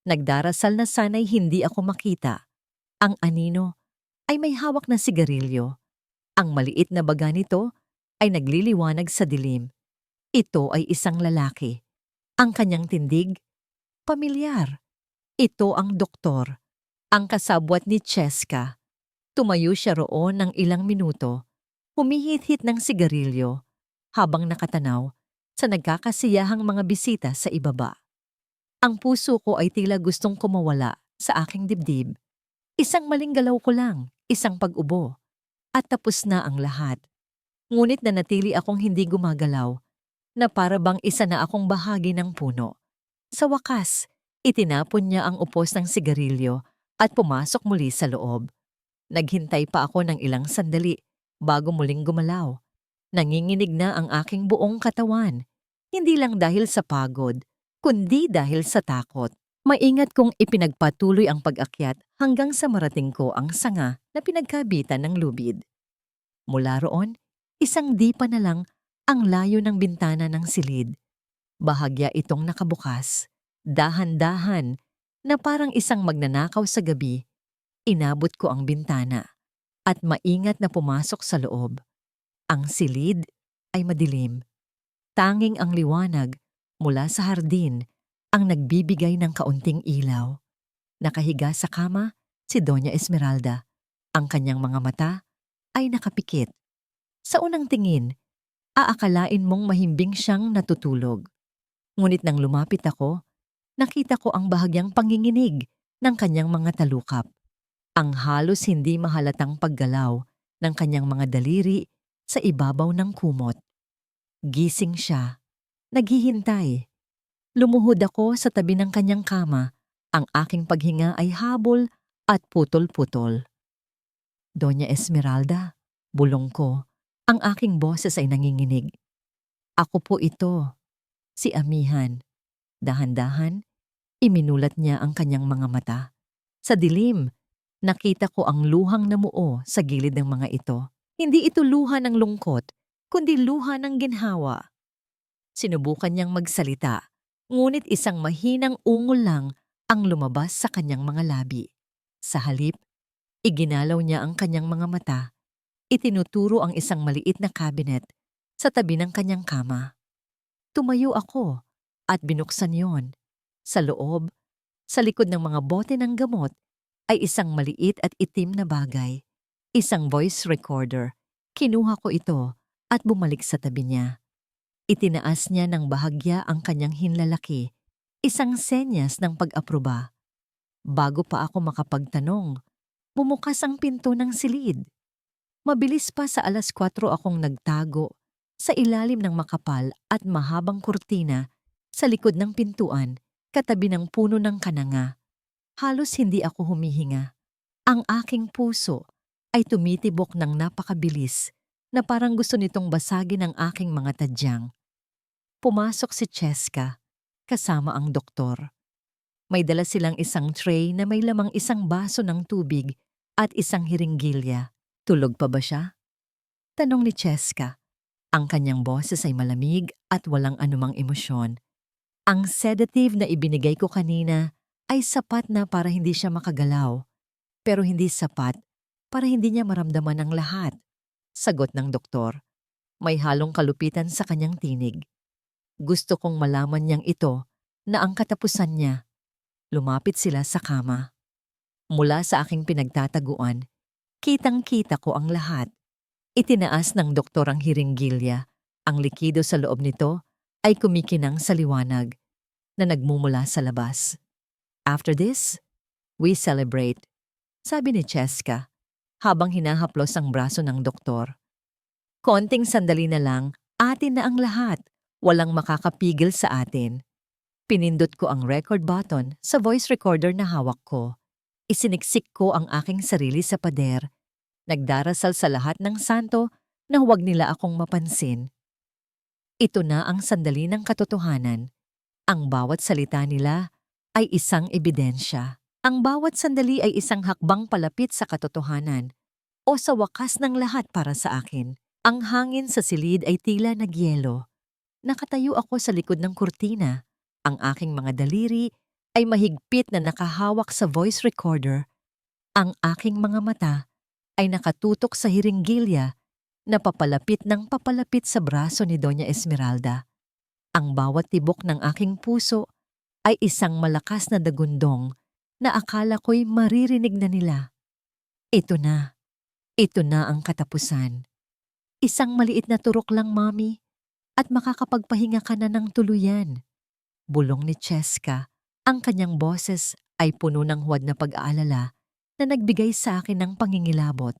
Nagdarasal na sana'y hindi ako makita. Ang anino ay may hawak na sigarilyo. Ang maliit na baga nito ay nagliliwanag sa dilim. Ito ay isang lalaki. Ang kanyang tindig, pamilyar. Ito ang doktor, ang kasabwat ni Cheska. Tumayo siya roon ng ilang minuto, humihit-hit ng sigarilyo, habang nakatanaw sa nagkakasiyahang mga bisita sa ibaba. Ang puso ko ay tila gustong kumawala sa aking dibdib. Isang maling galaw ko lang, isang pag-ubo, at tapos na ang lahat. Ngunit nanatili akong hindi gumagalaw, na para bang isa na akong bahagi ng puno. Sa wakas, itinapon niya ang upos ng sigarilyo at pumasok muli sa loob. Naghintay pa ako ng ilang sandali bago muling gumalaw. Nanginginig na ang aking buong katawan, hindi lang dahil sa pagod, kundi dahil sa takot. Maingat kong ipinagpatuloy ang pag-akyat hanggang sa marating ko ang sanga na pinagkabitan ng lubid. Mula roon, isang dipa na lang ang layo ng bintana ng silid. Bahagya itong nakabukas, dahan-dahan, na parang isang magnanakaw sa gabi. Inabot ko ang bintana at maingat na pumasok sa loob. Ang silid ay madilim. Tanging ang liwanag mula sa hardin ang nagbibigay ng kaunting ilaw. Nakahiga sa kama si Doña Esmeralda. Ang kanyang mga mata ay nakapikit. Sa unang tingin, aakalain mong mahimbing siyang natutulog. Ngunit nang lumapit ako, nakita ko ang bahagyang panginginig ng kanyang mga talukap. Ang halos hindi mahalatang paggalaw ng kanyang mga daliri sa ibabaw ng kumot. Gising siya. Naghihintay. Lumuhod ako sa tabi ng kanyang kama. Ang aking paghinga ay habol at putol-putol. Doña Esmeralda, bulong ko. Ang aking boses ay nanginginig. Ako po ito, si Amihan. Dahan-dahan, iminulat niya ang kanyang mga mata. Sa dilim, nakita ko ang luhang namuo sa gilid ng mga ito. Hindi ito luha ng lungkot, kundi luha ng ginhawa. Sinubukan niyang magsalita, ngunit isang mahinang ungol lang ang lumabas sa kanyang mga labi. Sa halip, iginalaw niya ang kanyang mga mata. Itinuturo ang isang maliit na cabinet sa tabi ng kanyang kama. Tumayo ako at binuksan yon. Sa loob, sa likod ng mga bote ng gamot, ay isang maliit at itim na bagay. Isang voice recorder. Kinuha ko ito at bumalik sa tabi niya. Itinaas niya ng bahagya ang kanyang hinlalaki, isang senyas ng pag-aproba. Bago pa ako makapagtanong, bumukas ang pinto ng silid. Mabilis pa sa 4:00 akong nagtago sa ilalim ng makapal at mahabang kurtina sa likod ng pintuan, katabi ng puno ng kananga. Halos hindi ako humihinga. Ang aking puso ay tumitibok ng napakabilis na parang gusto nitong basagin ang aking mga tadyang. Pumasok si Cheska, kasama ang doktor. May dala silang isang tray na may lamang isang baso ng tubig at isang hiringgilya. Tulog pa ba siya? Tanong ni Cheska. Ang kanyang boses ay malamig at walang anumang emosyon. Ang sedative na ibinigay ko kanina ay sapat na para hindi siya makagalaw, pero hindi sapat para hindi niya maramdaman ang lahat. Sagot ng doktor. May halong kalupitan sa kanyang tinig. Gusto kong malaman niyang ito na ang katapusan niya. Lumapit sila sa kama. Mula sa aking pinagtataguan, kitang-kita ko ang lahat. Itinaas ng doktor ang hiringgilya. Ang likido sa loob nito ay kumikinang sa liwanag na nagmumula sa labas. After this, we celebrate, sabi ni Cheska habang hinahaplos ang braso ng doktor. Konting sandali na lang, atin na ang lahat. Walang makakapigil sa atin. Pinindot ko ang record button sa voice recorder na hawak ko. Isiniksik ko ang aking sarili sa pader. Nagdarasal sa lahat ng santo na huwag nila akong mapansin. Ito na ang sandali ng katotohanan. Ang bawat salita nila ay isang ebidensya. Ang bawat sandali ay isang hakbang palapit sa katotohanan o sa wakas ng lahat para sa akin. Ang hangin sa silid ay tila nagyelo. Nakatayo ako sa likod ng kurtina. Ang aking mga daliri ay mahigpit na nakahawak sa voice recorder. Ang aking mga mata ay nakatutok sa hiringgilya na papalapit ng papalapit sa braso ni Doña Esmeralda. Ang bawat tibok ng aking puso ay isang malakas na dagundong na akala ko'y maririnig na nila. Ito na. Ito na ang katapusan. Isang maliit na turok lang, Mami, at makakapagpahinga ka na ng tuluyan. Bulong ni Cheska. Ang kanyang boses ay puno ng huwad na pag-aalala na nagbigay sa akin ng pangingilabot.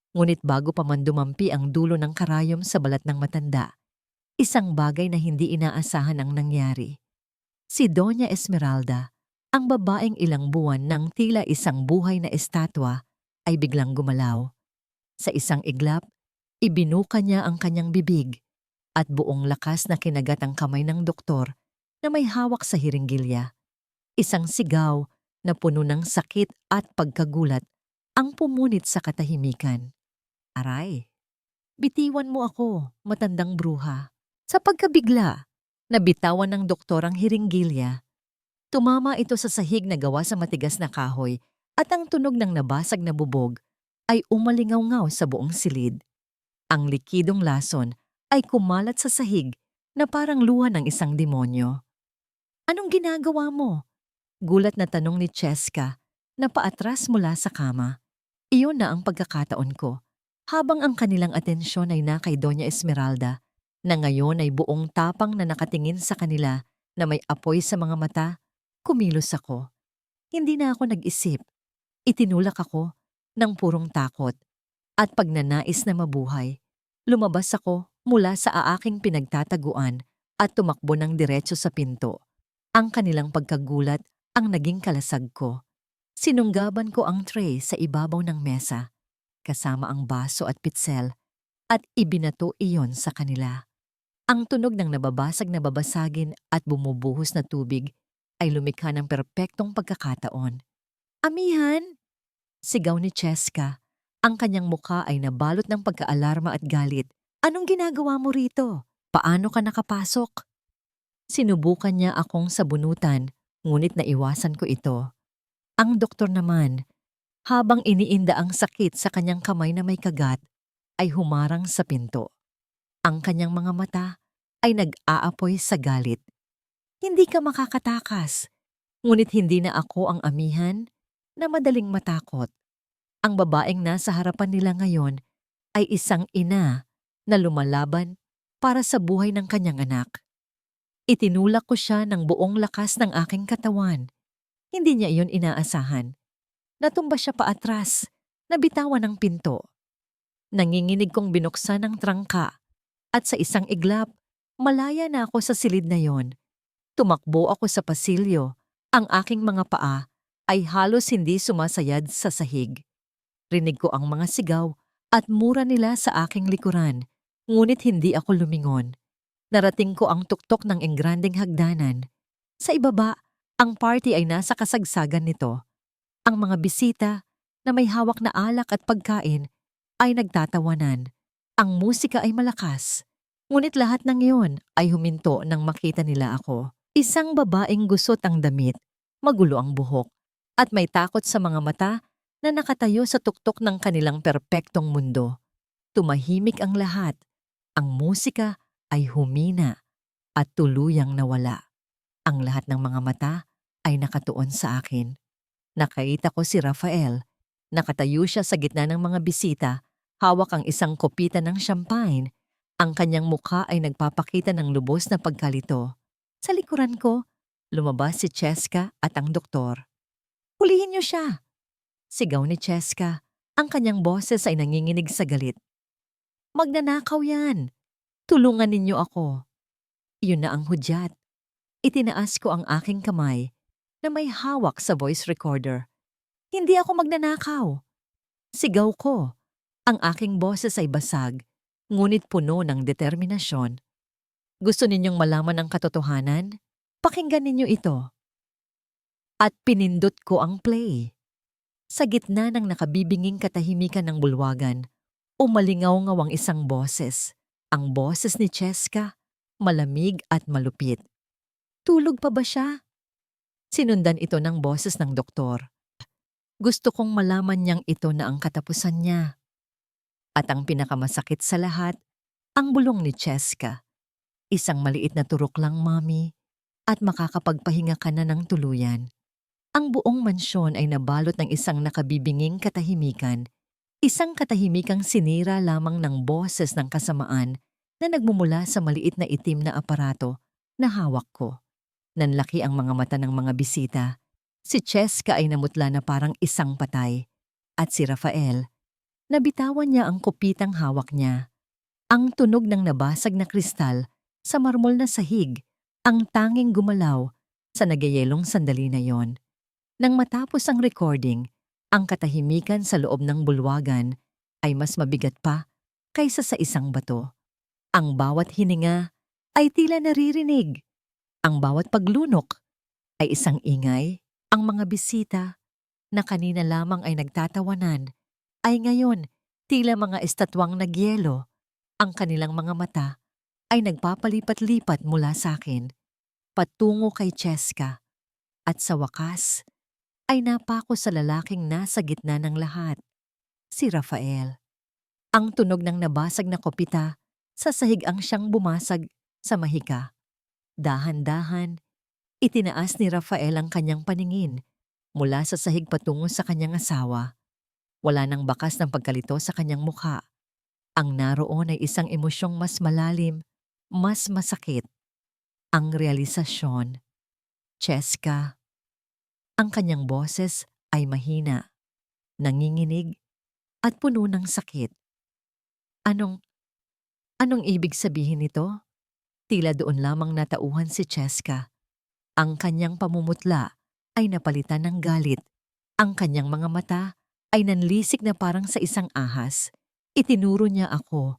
Ngunit bago pa man dumampi ang dulo ng karayom sa balat ng matanda, isang bagay na hindi inaasahan ang nangyari. Si Doña Esmeralda, ang babaeng ilang buwan ng tila isang buhay na estatwa, ay biglang gumalaw. Sa isang iglap, ibinuka niya ang kanyang bibig at buong lakas na kinagat ang kamay ng doktor na may hawak sa hiringgilya. Isang sigaw na puno ng sakit at pagkagulat ang pumunit sa katahimikan. Aray, bitiwan mo ako, matandang bruha. Sa pagkabigla, nabitawan ng doktor ang hiringgilya. Tumama ito sa sahig na gawa sa matigas na kahoy at ang tunog ng nabasag na bubog ay umalingaw-ngaw sa buong silid. Ang likidong lason ay kumalat sa sahig na parang luha ng isang demonyo. Anong ginagawa mo? Gulat na tanong ni Cheska na paatras mula sa kama. Iyon na ang pagkakataon ko. Habang ang kanilang atensyon ay na kay Doña Esmeralda, na ngayon ay buong tapang na nakatingin sa kanila na may apoy sa mga mata, kumilos ako. Hindi na ako nag-isip. Itinulak ako ng purong takot. At pagnanais na mabuhay, lumabas ako mula sa aking pinagtataguan at tumakbo ng diretso sa pinto. Ang kanilang pagkagulat ang naging kalasag ko. Sinunggaban ko ang tray sa ibabaw ng mesa, kasama ang baso at pitsel, at ibinato iyon sa kanila. Ang tunog ng nababasag na babasagin at bumubuhos na tubig ay lumikha ng perpektong pagkakataon. Amihan! Sigaw ni Cheska. Ang kanyang mukha ay nabalot ng pagkaalarma at galit. Anong ginagawa mo rito? Paano ka nakapasok? Sinubukan niya akong sabunutan, ngunit naiwasan ko ito. Ang doktor naman, habang iniinda ang sakit sa kanyang kamay na may kagat, ay humarang sa pinto. Ang kanyang mga mata ay nag-aapoy sa galit. Hindi ka makakatakas, ngunit hindi na ako ang amihan na madaling matakot. Ang babaeng nasa harapan nila ngayon ay isang ina na lumalaban para sa buhay ng kanyang anak. Itinulak ko siya ng buong lakas ng aking katawan. Hindi niya iyon inaasahan. Natumba siya paatras, nabitawan ng pinto. Nanginginig kong binuksan ang trangka at sa isang iglap, malaya na ako sa silid na yon. Tumakbo ako sa pasilyo. Ang aking mga paa ay halos hindi sumasayad sa sahig. Rinig ko ang mga sigaw at mura nila sa aking likuran, ngunit hindi ako lumingon. Narating ko ang tuktok ng engrandeng hagdanan. Sa ibaba, ang party ay nasa kasagsagan nito. Ang mga bisita na may hawak na alak at pagkain ay nagtatawanan. Ang musika ay malakas, ngunit lahat ng iyon ay huminto nang makita nila ako. Isang babaeng gusot ang damit, magulo ang buhok, at may takot sa mga mata na nakatayo sa tuktok ng kanilang perpektong mundo. Tumahimik ang lahat. Ang musika ay humina at tuluyang nawala. Ang lahat ng mga mata ay nakatuon sa akin. Nakita ko si Rafael. Nakatayo siya sa gitna ng mga bisita, hawak ang isang kopita ng champagne. Ang kanyang mukha ay nagpapakita ng lubos na pagkalito. Sa likuran ko, lumabas si Cheska at ang doktor. Hulihin niyo siya! Sigaw ni Cheska. Ang kanyang boses ay nanginginig sa galit. Magnanakaw yan! Tulungan ninyo ako. Iyon na ang hudyat. Itinaas ko ang aking kamay na may hawak sa voice recorder. Hindi ako magnanakaw. Sigaw ko. Ang aking boses ay basag, ngunit puno ng determinasyon. Gusto ninyong malaman ang katotohanan? Pakinggan ninyo ito. At pinindot ko ang play. Sa gitna ng nakabibinging katahimikan ng bulwagan, umalingaw-ngaw ang isang boses. Ang boses ni Cheska, malamig at malupit. Tulog pa ba siya? Sinundan ito ng boses ng doktor. Gusto kong malaman niyang ito na ang katapusan niya. At ang pinakamasakit sa lahat, ang bulong ni Cheska. Isang maliit na turok lang, Mami, at makakapagpahinga ka na ng tuluyan. Ang buong mansyon ay nabalot ng isang nakabibinging katahimikan, isang katahimikang sinira lamang ng boses ng kasamaan na nagmumula sa maliit na itim na aparato na hawak ko. Nanlaki ang mga mata ng mga bisita. Si Cheska ay namutla na parang isang patay. At si Rafael, nabitawan niya ang kupitang hawak niya. Ang tunog ng nabasag na kristal sa marmol na sahig, ang tanging gumalaw sa nagyayelong sandali na yon. Nang matapos ang recording, ang katahimikan sa loob ng bulwagan ay mas mabigat pa kaysa sa isang bato. Ang bawat hininga ay tila naririnig. Ang bawat paglunok ay isang ingay. Ang mga bisita na kanina lamang ay nagtatawanan ay ngayon tila mga estatwang nagyelo. Ang kanilang mga mata ay nagpapalipat-lipat mula sa akin patungo kay Cheska. At sa wakas, ay napako sa lalaking nasa gitna ng lahat, si Rafael. Ang tunog ng nabasag na kopita sa sahig ang siyang bumasag sa mahika. Dahan-dahan, itinaas ni Rafael ang kanyang paningin mula sa sahig patungo sa kanyang asawa. Wala nang bakas ng pagkalito sa kanyang mukha. Ang naroon ay isang emosyong mas malalim, mas masakit. Ang realisasyon. Cheska. Ang kanyang boses ay mahina, nanginginig, at puno ng sakit. Anong ibig sabihin nito? Tila doon lamang natauhan si Cheska. Ang kanyang pamumutla ay napalitan ng galit. Ang kanyang mga mata ay nanlisik na parang sa isang ahas. Itinuro niya ako.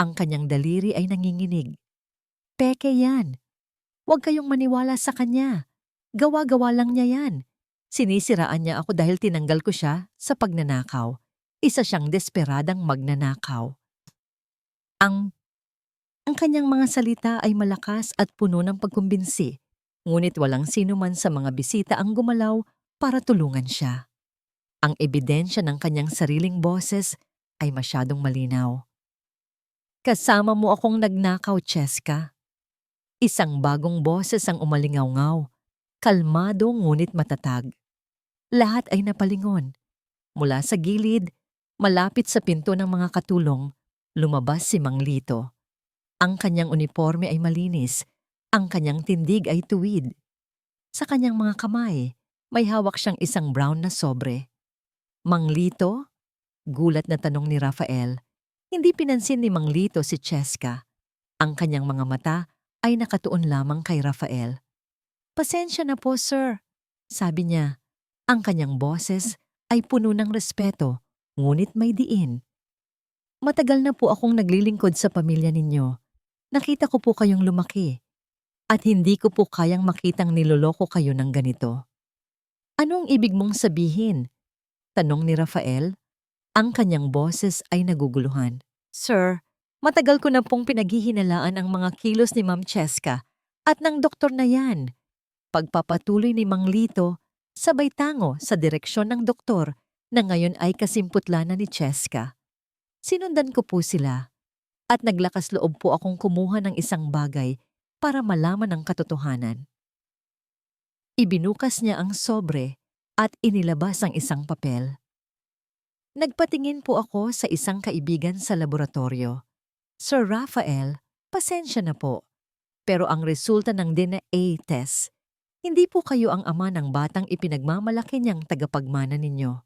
Ang kanyang daliri ay nanginginig. Peke yan. Huwag kayong maniwala sa kanya. Gawa-gawa lang niya yan. Sinisiraan niya ako dahil tinanggal ko siya sa pagnanakaw. Isa siyang desperadang magnanakaw. Ang kanyang mga salita ay malakas at puno ng pagkumbinsi, ngunit walang sino man sa mga bisita ang gumalaw para tulungan siya. Ang ebidensya ng kanyang sariling boses ay masyadong malinaw. Kasama mo akong nagnakaw, Cheska. Isang bagong boses ang umalingaw-ngaw, kalmado ngunit matatag. Lahat ay napalingon. Mula sa gilid, malapit sa pinto ng mga katulong, lumabas si Mang Lito. Ang kanyang uniforme ay malinis, ang kanyang tindig ay tuwid. Sa kanyang mga kamay, may hawak siyang isang brown na sobre. Mang Lito? Gulat na tanong ni Rafael. Hindi pinansin ni Mang Lito si Cheska. Ang kanyang mga mata ay nakatuon lamang kay Rafael. Pasensya na po, sir, sabi niya. Ang kanyang boses ay puno ng respeto, ngunit may diin. Matagal na po akong naglilingkod sa pamilya ninyo. Nakita ko po kayong lumaki. At hindi ko po kayang makitang niloloko kayo ng ganito. Anong ibig mong sabihin? Tanong ni Rafael. Ang kanyang boses ay naguguluhan. Sir, matagal ko na pong pinaghihinalaan ang mga kilos ni Ma'am Cheska at ng doktor na yan. Pagpapatuloy ni Mang Lito, sabay tango sa direksyon ng doktor na ngayon ay kasimputla na ni Cheska. Sinundan ko po sila at naglakas loob po akong kumuha ng isang bagay para malaman ang katotohanan. Ibinukas niya ang sobre at inilabas ang isang papel. Nagpatingin po ako sa isang kaibigan sa laboratorio. Sir Rafael, pasensya na po. Pero ang resulta ng DNA test, hindi po kayo ang ama ng batang ipinagmamalaki niyang tagapagmana ninyo.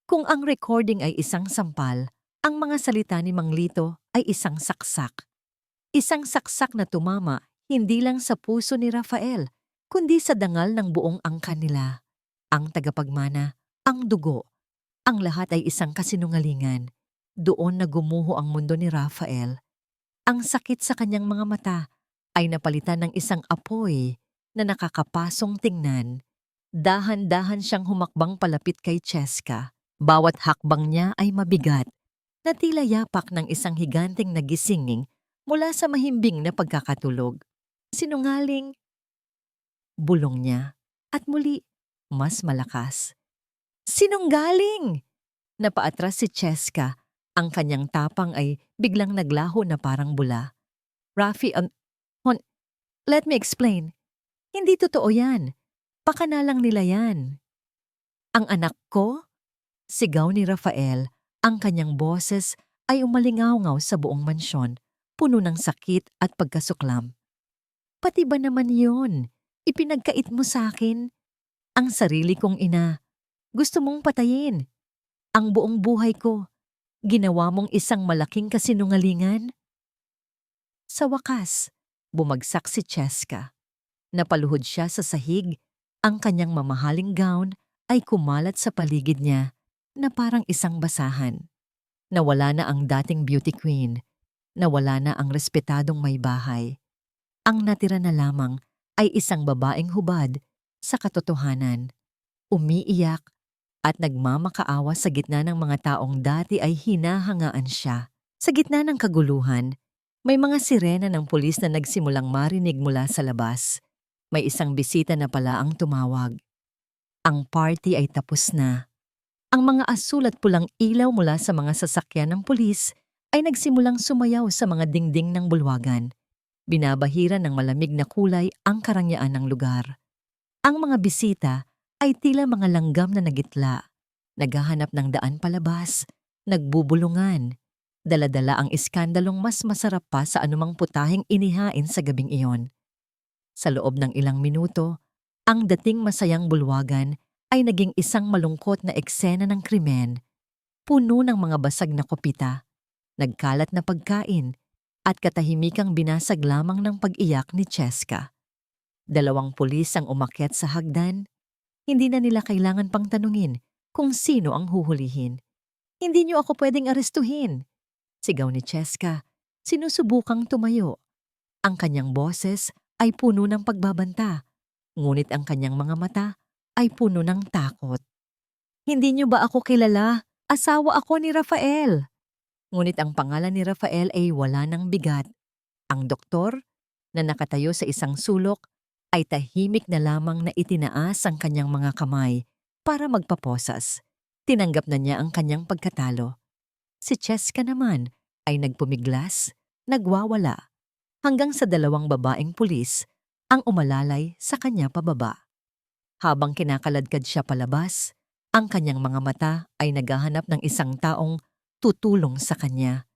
Kung ang recording ay isang sampal, ang mga salita ni Mang Lito ay isang saksak. Isang saksak na tumama hindi lang sa puso ni Rafael, kundi sa dangal ng buong angkan nila. Ang tagapagmana, ang dugo, ang lahat ay isang kasinungalingan. Doon na gumuho ang mundo ni Rafael. Ang sakit sa kanyang mga mata ay napalitan ng isang apoy na nakakapasong tingnan. Dahan-dahan siyang humakbang palapit kay Cheska. Bawat hakbang niya ay mabigat, na tila yapak ng isang higanteng nagisinging mula sa mahimbing na pagkakatulog. Sinungaling, bulong niya, at muli, mas malakas. Sinunggaling! Napaatras si Cheska. Ang kanyang tapang ay biglang naglaho na parang bula. Rafi, let me explain. Hindi totoo yan. Pakanalang nila yan. Ang anak ko? Sigaw ni Rafael. Ang kanyang boses ay umalingaw-ngaw sa buong mansyon, puno ng sakit at pagkasuklam. Pati ba naman yon? Ipinagkait mo sa akin? Ang sarili kong ina. Gusto mong patayin. Ang buong buhay ko. Ginawa mong isang malaking kasinungalingan? Sa wakas, bumagsak si Cheska. Napaluhod siya sa sahig. Ang kanyang mamahaling gown ay kumalat sa paligid niya na parang isang basahan. Nawala na ang dating beauty queen. Nawala na ang respetadong may bahay. Ang natira na lamang ay isang babaeng hubad sa katotohanan. Umiiyak at nagmamakaawa sa gitna ng mga taong dati ay hinahangaan siya. Sa gitna ng kaguluhan, may mga sirena ng pulis na nagsimulang marinig mula sa labas. May isang bisita na pala ang tumawag. Ang party ay tapos na. Ang mga asul at pulang ilaw mula sa mga sasakyan ng pulis ay nagsimulang sumayaw sa mga dingding ng bulwagan. Binabahiran ng malamig na kulay ang karangyaan ng lugar. Ang mga bisita ay tila mga langgam na nagitla. Naghahanap ng daan palabas, nagbubulungan. Dala-dala ang iskandalong mas masarap pa sa anumang putahing inihain sa gabing iyon. Sa loob ng ilang minuto, ang dating masayang bulwagan ay naging isang malungkot na eksena ng krimen, puno ng mga basag na kopita, nagkalat na pagkain, at katahimikang binasag lamang ng pag-iyak ni Cheska. 2 pulis ang umakyat sa hagdan. Hindi na nila kailangan pang tanungin kung sino ang huhulihin. Hindi niyo ako pwedeng arestuhin, sigaw ni Cheska, sinusubukang tumayo. Ang kanyang boses ay puno ng pagbabanta, ngunit ang kanyang mga mata ay puno ng takot. Hindi niyo ba ako kilala? Asawa ako ni Rafael. Ngunit ang pangalan ni Rafael ay wala ng bigat. Ang doktor, na nakatayo sa isang sulok, ay tahimik na lamang na itinaas ang kanyang mga kamay para magpaposas. Tinanggap na niya ang kanyang pagkatalo. Si Cheska naman ay nagpumiglas, nagwawala, hanggang sa 2 babaeng pulis ang umalalay sa kanya pababa. Habang kinakaladkad siya palabas, ang kanyang mga mata ay naghahanap ng isang taong tutulong sa kanya.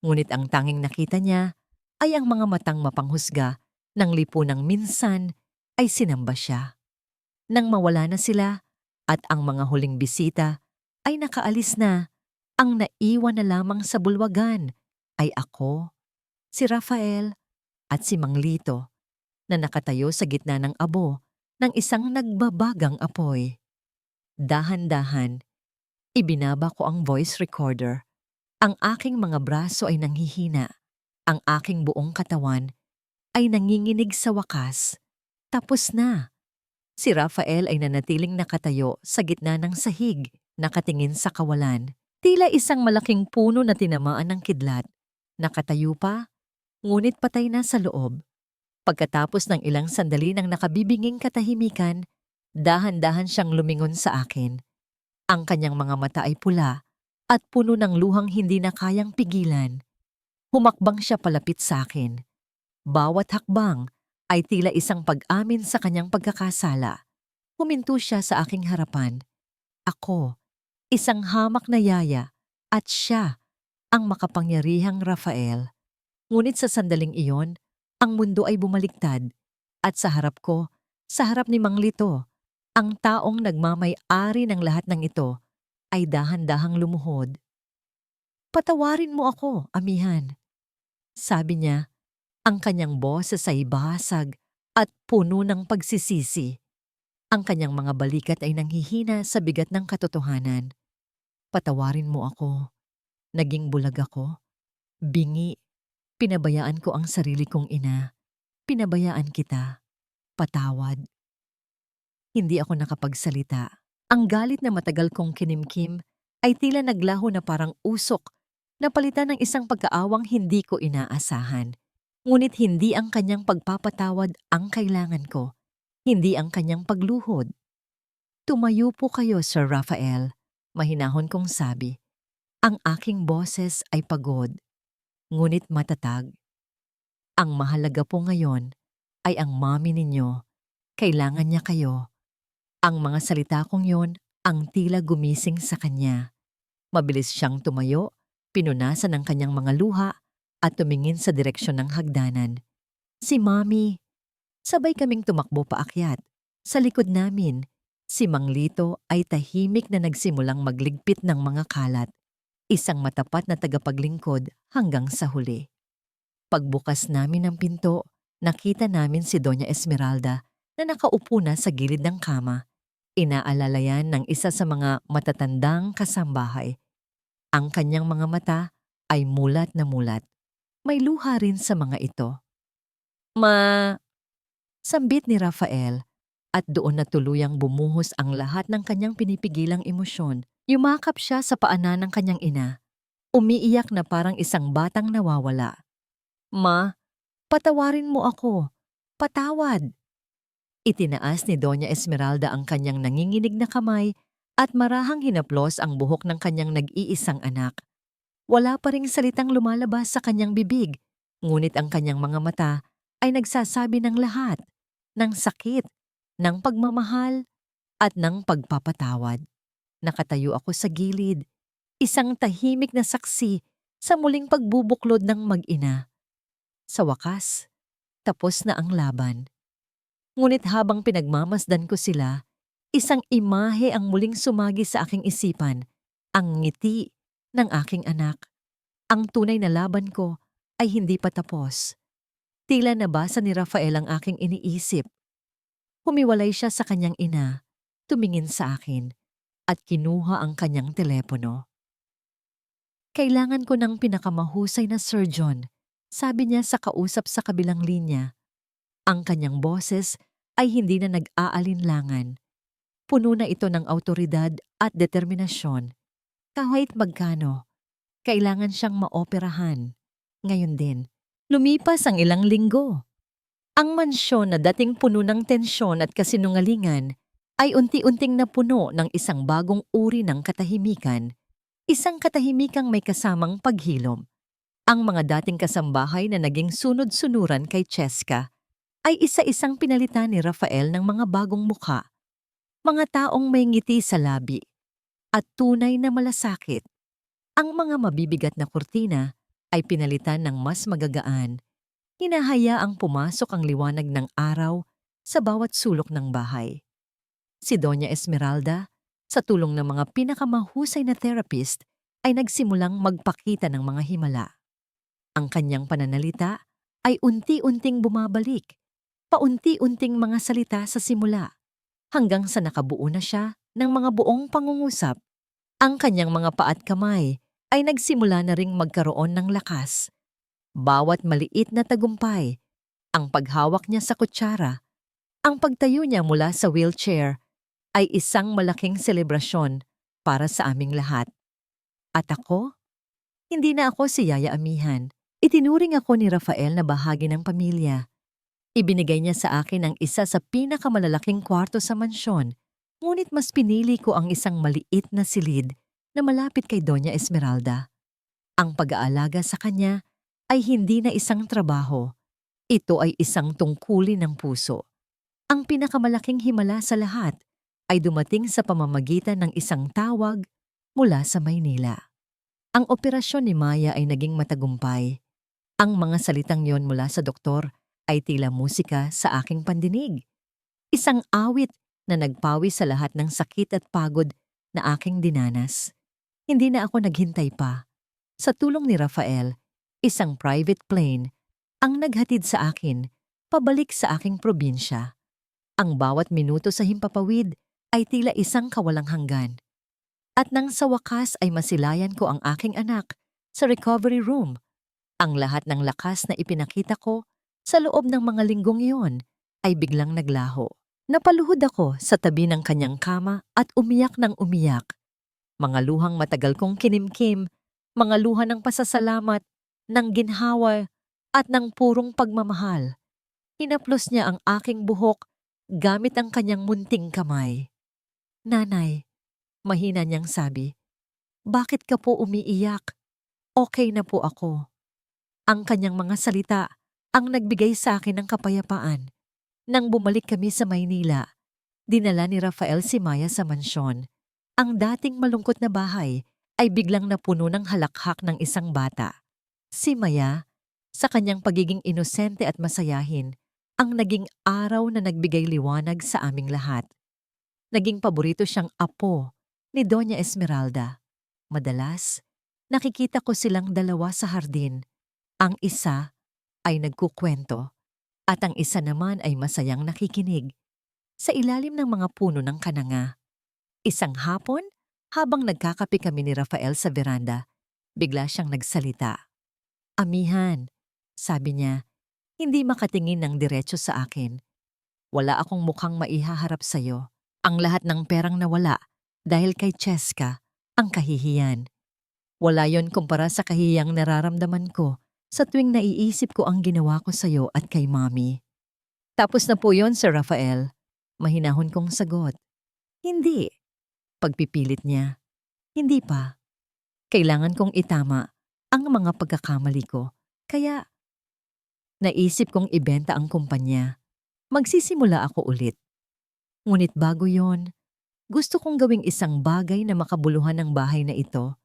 Ngunit ang tanging nakita niya ay ang mga matang mapanghusga ng lipunang minsan ay sinamba siya. Nang mawala na sila at ang mga huling bisita ay nakaalis na, ang naiwan na lamang sa bulwagan ay ako, si Rafael at si Mang Lito na nakatayo sa gitna ng abo ng isang nagbabagang apoy. Dahan-dahan, ibinaba ko ang voice recorder. Ang aking mga braso ay nanghihina. Ang aking buong katawan ay nanginginig sa wakas. Tapos na. Si Rafael ay nanatiling nakatayo sa gitna ng sahig, nakatingin sa kawalan. Tila isang malaking puno na tinamaan ng kidlat. Nakatayo pa, ngunit patay na sa loob. Pagkatapos ng ilang sandali ng nakabibinging katahimikan, dahan-dahan siyang lumingon sa akin. Ang kanyang mga mata ay pula at puno ng luhang hindi na kayang pigilan. Humakbang siya palapit sa akin. Bawat hakbang ay tila isang pag-amin sa kanyang pagkakasala. Huminto siya sa aking harapan. Ako, isang hamak na yaya, at siya, ang makapangyarihang Rafael. Ngunit sa sandaling iyon, ang mundo ay bumaliktad, at sa harap ko, sa harap ni Mang Lito, ang taong nagmamay-ari ng lahat ng ito ay dahan-dahang lumuhod. Patawarin mo ako, amihan. Sabi niya, ang kanyang boses ay basag at puno ng pagsisisi. Ang kanyang mga balikat ay nanghihina sa bigat ng katotohanan. Patawarin mo ako. Naging bulag ako. Bingi. Pinabayaan ko ang sarili kong ina. Pinabayaan kita. Patawad. Hindi ako nakapagsalita. Ang galit na matagal kong kinimkim ay tila naglaho na parang usok, napalitan ng isang pagkaawang hindi ko inaasahan. Ngunit hindi ang kanyang pagpapatawad ang kailangan ko, hindi ang kanyang pagluhod. Tumayo po kayo, Sir Rafael. Mahinahon kong sabi. Ang aking boses ay pagod, ngunit matatag. Ang mahalaga po ngayon ay ang mommy ninyo. Kailangan niya kayo. Ang mga salita kong yon ang tila gumising sa kanya. Mabilis siyang tumayo, pinunasan ang kanyang mga luha at tumingin sa direksyon ng hagdanan. Si Mommy. Sabay kaming tumakbo paakyat. Sa likod namin, si Mang Lito ay tahimik na nagsimulang magligpit ng mga kalat. Isang matapat na tagapaglingkod hanggang sa huli. Pagbukas namin ng pinto, nakita namin si Doña Esmeralda na nakaupo na sa gilid ng kama. Inaalalayan ng isa sa mga matatandang kasambahay. Ang kanyang mga mata ay mulat na mulat. May luha rin sa mga ito. Sambit ni Rafael at doon na tuluyang bumuhos ang lahat ng kanyang pinipigilang emosyon. Yumakap siya sa paanan ng kanyang ina. Umiiyak na parang isang batang nawawala. Ma, patawarin mo ako. Patawad. Itinaas ni Doña Esmeralda ang kanyang nanginginig na kamay at marahang hinaplos ang buhok ng kanyang nag-iisang anak. Wala pa ring salitang lumalabas sa kanyang bibig, ngunit ang kanyang mga mata ay nagsasabi ng lahat, ng sakit, ng pagmamahal, at ng pagpapatawad. Nakatayo ako sa gilid, isang tahimik na saksi sa muling pagbubuklod ng mag-ina. Sa wakas, tapos na ang laban. Ngunit habang pinagmamasdan ko sila, isang imahe ang muling sumagi sa aking isipan, ang ngiti ng aking anak. Ang tunay na laban ko ay hindi pa tapos. Tila nabasa ni Rafael ang aking iniisip. Humiwalay siya sa kanyang ina, tumingin sa akin, at kinuha ang kanyang telepono. Kailangan ko ng pinakamahusay na surgeon, sabi niya sa kausap sa kabilang linya. Ang kanyang boses ay hindi na nag-aalinlangan. Puno na ito ng awtoridad at determinasyon. Kahit magkano, kailangan siyang maoperahan. Ngayon din, lumipas ang ilang linggo. Ang mansyon na dating puno ng tensyon at kasinungalingan ay unti-unting napuno ng isang bagong uri ng katahimikan. Isang katahimikang may kasamang paghilom. Ang mga dating kasambahay na naging sunod-sunuran kay Cheska ay isa-isang pinalitan ni Rafael ng mga bagong mukha. Mga taong may ngiti sa labi at tunay na malasakit. Ang mga mabibigat na kurtina ay pinalitan ng mas magagaan. Hinahayaang pumasok ang liwanag ng araw sa bawat sulok ng bahay. Si Doña Esmeralda, sa tulong ng mga pinakamahusay na therapist, ay nagsimulang magpakita ng mga himala. Ang kanyang pananalita ay unti-unting bumabalik. Paunti-unting mga salita sa simula, hanggang sa nakabuo na siya ng mga buong pangungusap. Ang kanyang mga paa at kamay ay nagsimula na ring magkaroon ng lakas. Bawat maliit na tagumpay, ang paghawak niya sa kutsara, ang pagtayo niya mula sa wheelchair, ay isang malaking selebrasyon para sa aming lahat. At ako? Hindi na ako si Yaya Amihan. Itinuring ako ni Rafael na bahagi ng pamilya. Ibinigay niya sa akin ang isa sa pinakamalalaking kwarto sa mansyon, ngunit mas pinili ko ang isang maliit na silid na malapit kay Doña Esmeralda. Ang pag-aalaga sa kanya ay hindi na isang trabaho. Ito ay isang tungkulin ng puso. Ang pinakamalaking himala sa lahat ay dumating sa pamamagitan ng isang tawag mula sa Maynila. Ang operasyon ni Maya ay naging matagumpay. Ang mga salitang yon mula sa doktor ay tila musika sa aking pandinig. Isang awit na nagpawi sa lahat ng sakit at pagod na aking dinanas. Hindi na ako naghintay pa. Sa tulong ni Rafael, isang private plane ang naghatid sa akin pabalik sa aking probinsya. Ang bawat minuto sa himpapawid ay tila isang kawalang hanggan. At nang sa wakas ay masilayan ko ang aking anak sa recovery room, ang lahat ng lakas na ipinakita ko Sa loob ng mga linggong iyon, ay biglang naglaho. Napaluhod ako sa tabi ng kanyang kama at umiyak ng umiyak. Mga luhang matagal kong kinimkim, mga luha ng pasasalamat, ng ginhawa, at ng purong pagmamahal. Hinaplos niya ang aking buhok gamit ang kanyang munting kamay. Nanay, mahina niyang sabi, bakit ka po umiiyak? Okay na po ako. Ang kanyang mga salita ang nagbigay sa akin ng kapayapaan. Nang bumalik kami sa Maynila, dinala ni Rafael si Maya sa mansyon. Ang dating malungkot na bahay ay biglang napuno ng halakhak ng isang bata. Si Maya, sa kanyang pagiging inosente at masayahin, ang naging araw na nagbigay liwanag sa aming lahat. Naging paborito siyang apo ni Doña Esmeralda. Madalas, nakikita ko silang dalawa sa hardin. Ang isa ay nagkukwento at ang isa naman ay masayang nakikinig sa ilalim ng mga puno ng kananga. Isang hapon, habang nagkakape kami ni Rafael sa veranda, bigla siyang nagsalita. Amihan, sabi niya, hindi makatingin ng diretso sa akin. Wala akong mukhang maihaharap sa'yo. Ang lahat ng perang nawala dahil kay Cheska, ang kahihiyan. Wala yon kumpara sa kahihiyang nararamdaman ko sa tuwing naiisip ko ang ginawa ko sa'yo at kay Mami. Tapos na po yon, Sir Rafael. Mahinahon kong sagot. Hindi. Pagpipilit niya. Hindi pa. Kailangan kong itama ang mga pagkakamali ko. Kaya, naisip kong ibenta ang kumpanya. Magsisimula ako ulit. Ngunit bago yon, gusto kong gawing isang bagay na makabuluhan ng bahay na ito.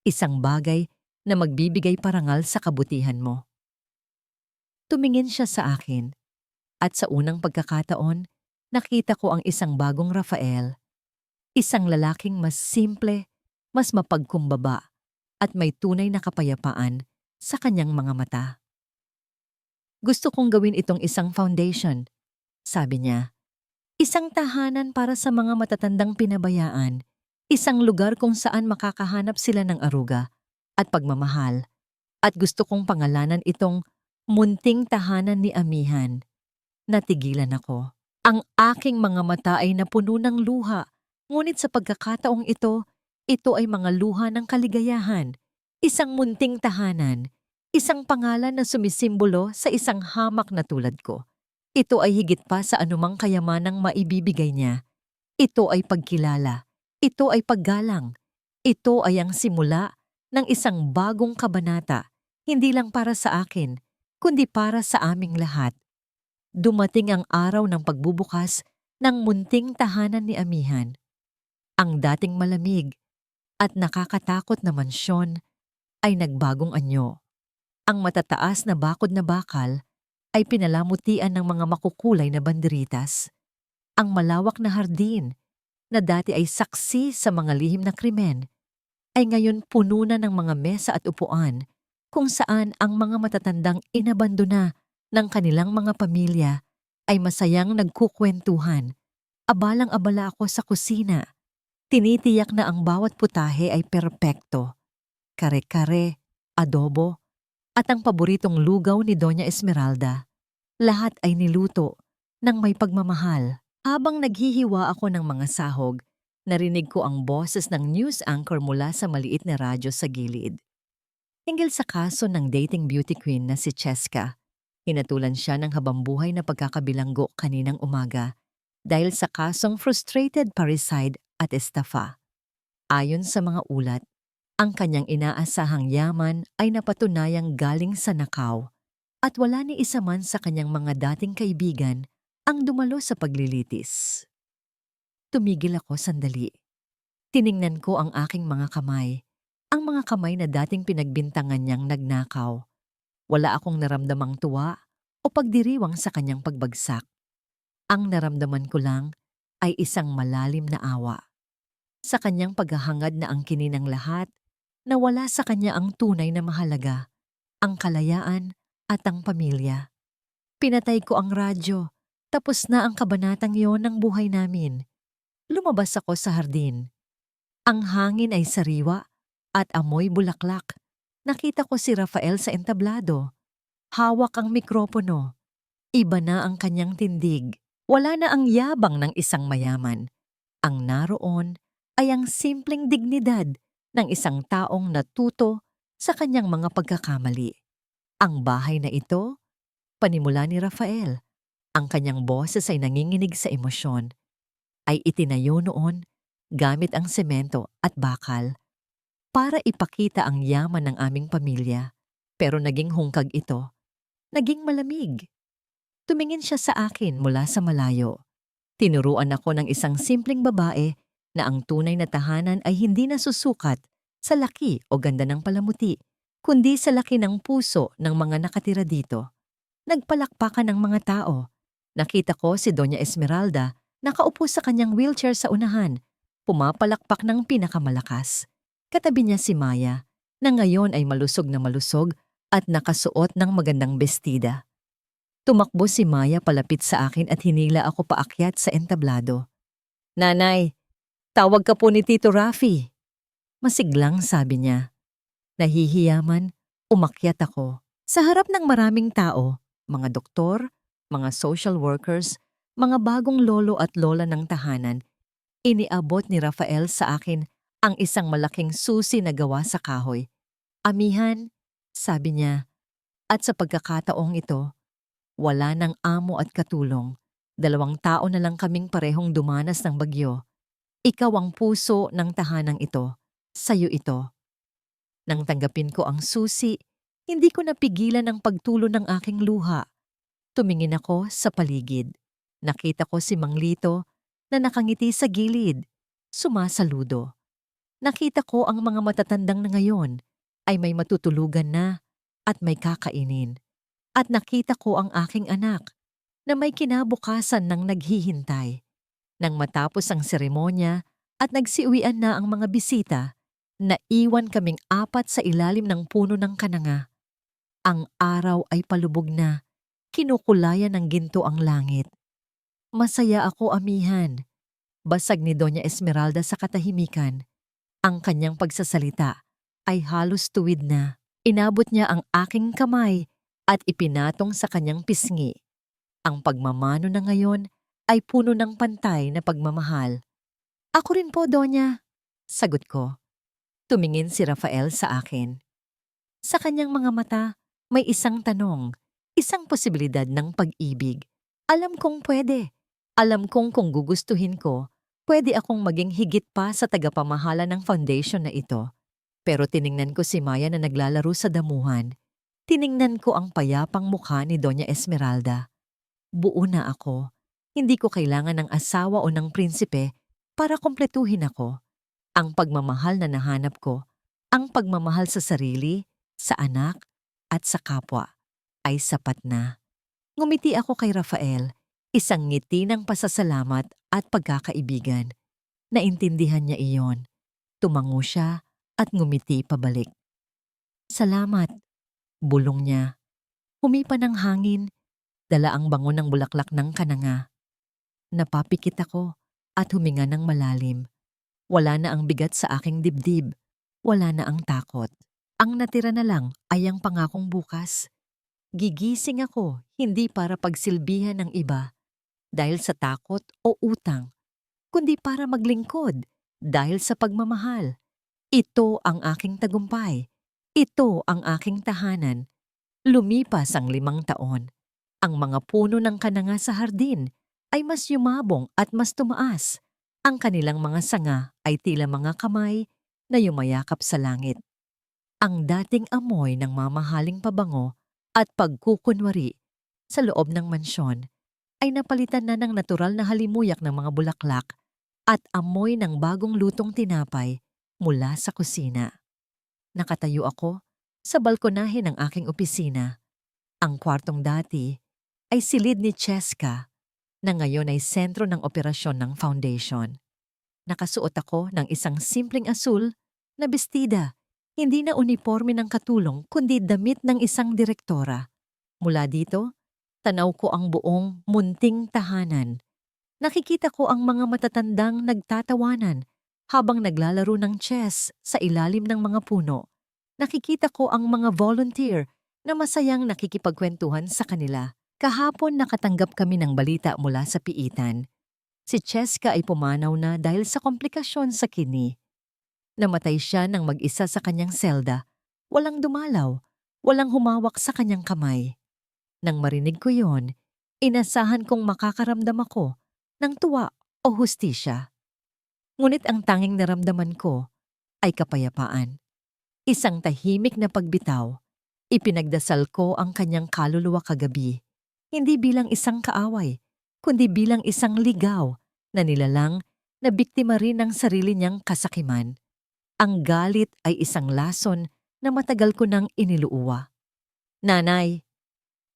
Isang bagay na magbibigay parangal sa kabutihan mo. Tumingin siya sa akin. At sa unang pagkakataon, nakita ko ang isang bagong Rafael. Isang lalaking mas simple, mas mapagkumbaba, at may tunay na kapayapaan sa kanyang mga mata. Gusto kong gawin itong isang foundation, sabi niya. Isang tahanan para sa mga matatandang pinabayaan, isang lugar kung saan makakahanap sila ng aruga at pagmamahal. At gusto kong pangalanan itong Munting Tahanan ni Amihan. Natigilan ako. Ang aking mga mata ay napuno ng luha, ngunit sa pagkakataong ito ay mga luha ng kaligayahan. Isang munting tahanan, isang pangalan na sumisimbolo sa isang hamak na tulad ko. Ito ay higit pa sa anumang kayamanang maibibigay niya. Ito ay pagkilala. Ito ay paggalang. Ito ay ang simula ng isang bagong kabanata, hindi lang para sa akin, kundi para sa aming lahat. Dumating ang araw ng pagbubukas ng munting tahanan ni Amihan. Ang dating malamig at nakakatakot na mansyon ay nagbagong anyo. Ang matataas na bakod na bakal ay pinalamutian ng mga makukulay na banderitas. Ang malawak na hardin na dati ay saksi sa mga lihim na krimen ay ngayon puno na ng mga mesa at upuan kung saan ang mga matatandang inabandona ng kanilang mga pamilya ay masayang nagkukwentuhan. Abalang-abala ako sa kusina. Tinitiyak na ang bawat putahe ay perpekto. Kare-kare, adobo, at ang paboritong lugaw ni Doña Esmeralda. Lahat ay niluto ng may pagmamahal. Habang naghihiwa ako ng mga sahog, narinig ko ang boses ng news anchor mula sa maliit na radyo sa gilid. Hinggil sa kaso ng dating beauty queen na si Cheska, hinatulan siya ng habambuhay na pagkakabilanggo kaninang umaga dahil sa kasong frustrated parricide at estafa. Ayon sa mga ulat, ang kanyang inaasahang yaman ay napatunayang galing sa nakaw at wala ni isa man sa kanyang mga dating kaibigan ang dumalo sa paglilitis. Tumigil ako sandali. Tiningnan ko ang aking mga kamay, ang mga kamay na dating pinagbintangan niyang nagnakaw. Wala akong naramdamang tuwa o pagdiriwang sa kanyang pagbagsak. Ang naramdaman ko lang ay isang malalim na awa. Sa kanyang paghahangad na angkinin ng lahat, nawala sa kanya ang tunay na mahalaga, ang kalayaan at ang pamilya. Pinatay ko ang radyo, tapos na ang kabanatang yon ng buhay namin. Lumabas ako sa hardin. Ang hangin ay sariwa at amoy bulaklak. Nakita ko si Rafael sa entablado. Hawak ang mikropono. Iba na ang kanyang tindig. Wala na ang yabang ng isang mayaman. Ang naroon ay ang simpleng dignidad ng isang taong natuto sa kanyang mga pagkakamali. Ang bahay na ito, panimula ni Rafael, ang kanyang boses ay nanginginig sa emosyon, ay itinayo noon gamit ang semento at bakal para ipakita ang yaman ng aming pamilya. Pero naging hungkag ito, naging malamig. Tumingin siya sa akin mula sa malayo. Tinuruan ako ng isang simpleng babae na ang tunay na tahanan ay hindi nasusukat sa laki o ganda ng palamuti, kundi sa laki ng puso ng mga nakatira dito. Nagpalakpakan ng mga tao. Nakita ko si Doña Esmeralda nakaupo sa kanyang wheelchair sa unahan, pumapalakpak ng pinakamalakas. Katabi niya si Maya, na ngayon ay malusog na malusog at nakasuot ng magandang bestida. Tumakbo si Maya palapit sa akin at hinila ako paakyat sa entablado. "Nanay, tawag ka po ni Tito Rafi." Masiglang sabi niya. Nahihiyaman, umakyat ako. Sa harap ng maraming tao, mga doktor, mga social workers, mga bagong lolo at lola ng tahanan, iniabot ni Rafael sa akin ang isang malaking susi na gawa sa kahoy. "Amihan," sabi niya, "at sa pagkakataong ito, wala ng amo at katulong. 2 tao na lang kaming parehong dumanas ng bagyo. Ikaw ang puso ng tahanang ito. Sa'yo ito." Nang tanggapin ko ang susi, hindi ko napigilan ang pagtulo ng aking luha. Tumingin ako sa paligid. Nakita ko si Mang Lito na nakangiti sa gilid, sumasaludo. Nakita ko ang mga matatandang na ngayon ay may matutulugan na at may kakainin. At nakita ko ang aking anak na may kinabukasan ng naghihintay. Nang matapos ang seremonya at nagsiuwian na ang mga bisita, naiwan kaming 4 sa ilalim ng puno ng kananga. Ang araw ay palubog na, kinukulayan ng ginto ang langit. Masaya ako, amihan. Basag ni Doña Esmeralda sa katahimikan. Ang kanyang pagsasalita ay halos tuwid na. Inabot niya ang aking kamay at ipinatong sa kanyang pisngi. Ang pagmamano na ngayon ay puno ng pantay na pagmamahal. "Ako rin po, Donya," sagot ko. Tumingin si Rafael sa akin. Sa kanyang mga mata, may isang tanong, isang posibilidad ng pag-ibig. Alam kong pwede. Alam kong kung gugustuhin ko, pwede akong maging higit pa sa tagapamahala ng foundation na ito. Pero tiningnan ko si Maya na naglalaro sa damuhan. Tiningnan ko ang payapang mukha ni Doña Esmeralda. Buo na ako. Hindi ko kailangan ng asawa o ng prinsipe para kumpletuhin ako. Ang pagmamahal na nahanap ko, ang pagmamahal sa sarili, sa anak, at sa kapwa, ay sapat na. Ngumiti ako kay Rafael, isang ngiti ng pasasalamat at pagkakaibigan. Naintindihan niya iyon. Tumango siya at ngumiti pabalik. "Salamat," bulong niya. Humipa ng hangin, dala ang bango ng bulaklak ng kananga. Napapikit ako at huminga ng malalim. Wala na ang bigat sa aking dibdib. Wala na ang takot. Ang natira na lang ay ang pangakong bukas. Gigising ako hindi para pagsilbihan ng iba dahil sa takot o utang, kundi para maglingkod dahil sa pagmamahal. Ito ang aking tagumpay. Ito ang aking tahanan. Lumipas ang 5 taon. Ang mga puno ng kananga sa hardin ay mas yumabong at mas tumaas. Ang kanilang mga sanga ay tila mga kamay na yumayakap sa langit. Ang dating amoy ng mamahaling pabango at pagkukunwari sa loob ng mansyon ay napalitan na ng natural na halimuyak ng mga bulaklak at amoy ng bagong lutong tinapay mula sa kusina. Nakatayo ako sa balkonahe ng aking opisina. Ang kwartong dati ay silid ni Cheska na ngayon ay sentro ng operasyon ng foundation. Nakasuot ako ng isang simpleng asul na bestida, hindi na uniforme ng katulong kundi damit ng isang direktora. Mula dito, tanaw ko ang buong munting tahanan. Nakikita ko ang mga matatandang nagtatawanan habang naglalaro ng chess sa ilalim ng mga puno. Nakikita ko ang mga volunteer na masayang nakikipagkwentuhan sa kanila. Kahapon nakatanggap kami ng balita mula sa piitan. Si Cheska ay pumanaw na dahil sa komplikasyon sa kidney. Namatay siya ng mag-isa sa kanyang selda. Walang dumalaw, walang humawak sa kanyang kamay. Nang marinig ko yon, inasahan kong makakaramdam ako ng tuwa o hustisya. Ngunit ang tanging naramdaman ko ay kapayapaan. Isang tahimik na pagbitaw. Ipinagdasal ko ang kanyang kaluluwa kagabi, hindi bilang isang kaaway, kundi bilang isang ligaw na nilalang na biktima rin ng sarili niyang kasakiman. Ang galit ay isang lason na matagal ko nang iniluuwa. Nanay,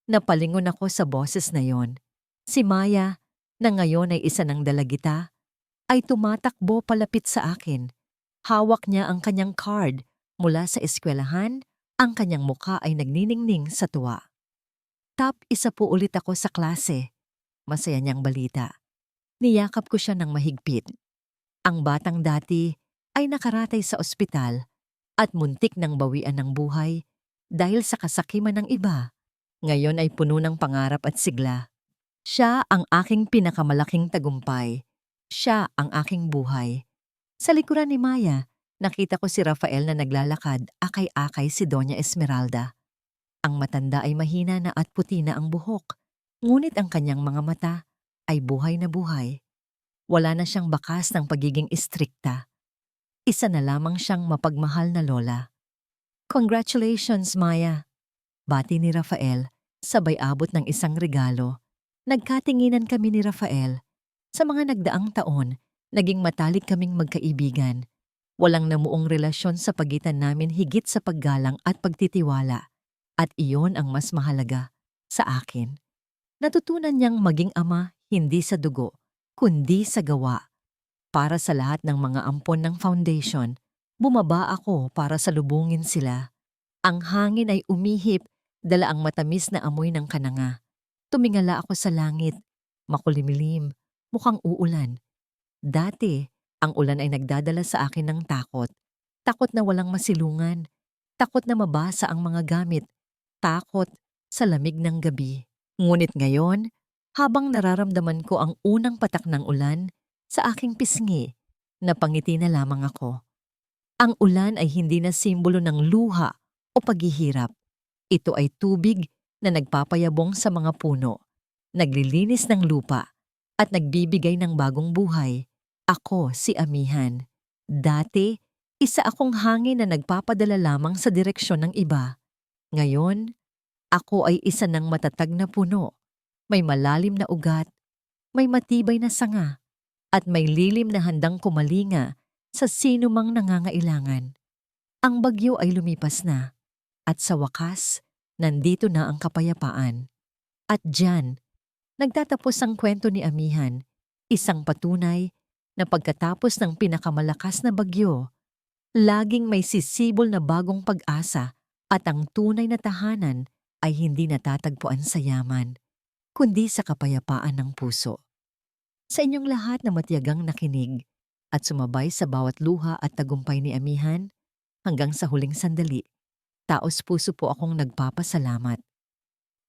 napalingon ako sa boses na yon. Si Maya, na ngayon ay isa ng dalagita, ay tumatakbo palapit sa akin. Hawak niya ang kanyang card mula sa eskwelahan, ang kanyang muka ay nagniningning sa tuwa. Top isa po ulit ako sa klase. Masaya niyang balita. Niyakap ko siya ng mahigpit. Ang batang dati ay nakaratay sa ospital at muntik ng bawian ng buhay dahil sa kasakiman ng iba. Ngayon ay puno ng pangarap at sigla. Siya ang aking pinakamalaking tagumpay. Siya ang aking buhay. Sa likuran ni Maya, nakita ko si Rafael na naglalakad, akay-akay si Doña Esmeralda. Ang matanda ay mahina na at puti na ang buhok, ngunit ang kanyang mga mata ay buhay na buhay. Wala na siyang bakas ng pagiging istrikta. Isa na lamang siyang mapagmahal na lola. Congratulations, Maya! Bati ni Rafael, sabay abot ng isang regalo. Nagkatinginan kami ni Rafael. Sa mga nagdaang taon, naging matalik kaming magkaibigan. Walang namuong relasyon sa pagitan namin higit sa paggalang at pagtitiwala. At iyon ang mas mahalaga sa akin. Natutunan niyang maging ama hindi sa dugo, kundi sa gawa. Para sa lahat ng mga ampon ng foundation, bumaba ako para salubungin sila. Ang hangin ay umihip, dala ang matamis na amoy ng kananga. Tumingala ako sa langit, makulimlim, mukhang uulan. Dati, ang ulan ay nagdadala sa akin ng takot. Takot na walang masilungan, takot na mabasa ang mga gamit, takot sa lamig ng gabi. Ngunit ngayon, habang nararamdaman ko ang unang patak ng ulan sa aking pisngi, napangiti na lamang ako. Ang ulan ay hindi na simbolo ng luha o paghihirap. Ito ay tubig na nagpapayabong sa mga puno, naglilinis ng lupa, at nagbibigay ng bagong buhay. Ako si Amihan. Dati, isa akong hangin na nagpapadala lamang sa direksyon ng iba. Ngayon, ako ay isa ng matatag na puno. May malalim na ugat, may matibay na sanga, at may lilim na handang kumalinga sa sino mang nangangailangan. Ang bagyo ay lumipas na, at sa wakas, nandito na ang kapayapaan. At diyan, nagtatapos ang kwento ni Amihan, isang patunay na pagkatapos ng pinakamalakas na bagyo, laging may sisibol na bagong pag-asa at ang tunay na tahanan ay hindi natatagpuan sa yaman, kundi sa kapayapaan ng puso. Sa inyong lahat na matiyagang nakinig at sumabay sa bawat luha at tagumpay ni Amihan, hanggang sa huling sandali, taos puso po akong nagpapasalamat.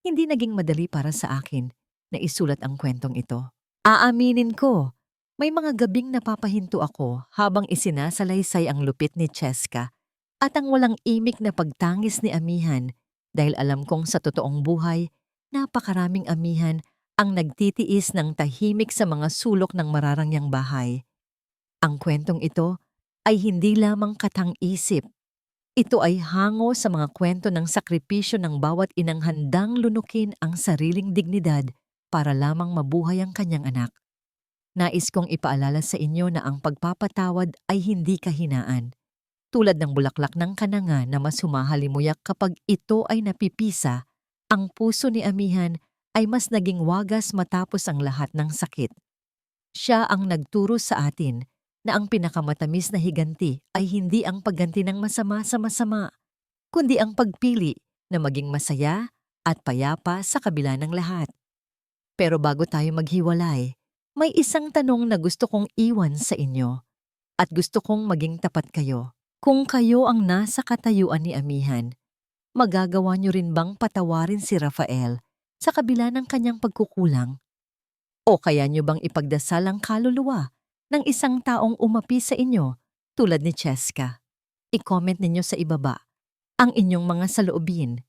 Hindi naging madali para sa akin na isulat ang kwentong ito. Aaminin ko, may mga gabing napapahinto ako habang isinasalaysay ang lupit ni Cheska at ang walang imik na pagtangis ni Amihan dahil alam kong sa totoong buhay, napakaraming Amihan ang nagtitiis ng tahimik sa mga sulok ng mararangyang bahay. Ang kwentong ito ay hindi lamang katang-isip. Ito ay hango sa mga kwento ng sakripisyo ng bawat inang handang lunukin ang sariling dignidad para lamang mabuhay ang kanyang anak. Nais kong ipaalala sa inyo na ang pagpapatawad ay hindi kahinaan. Tulad ng bulaklak ng kananga na mas humahalimuyak kapag ito ay napipisa, ang puso ni Amihan ay mas naging wagas matapos ang lahat ng sakit. Siya ang nagturo sa atin na ang pinakamatamis na higanti ay hindi ang pagganti ng masama sa masama, kundi ang pagpili na maging masaya at payapa sa kabila ng lahat. Pero bago tayo maghiwalay, may isang tanong na gusto kong iwan sa inyo at gusto kong maging tapat kayo. Kung kayo ang nasa katayuan ni Amihan, magagawa niyo rin bang patawarin si Rafael sa kabila ng kanyang pagkukulang? O kaya niyo bang ipagdasal ang kaluluwa ng isang taong umapi sa inyo tulad ni Cheska? I-comment ninyo sa ibaba ang inyong mga saloobin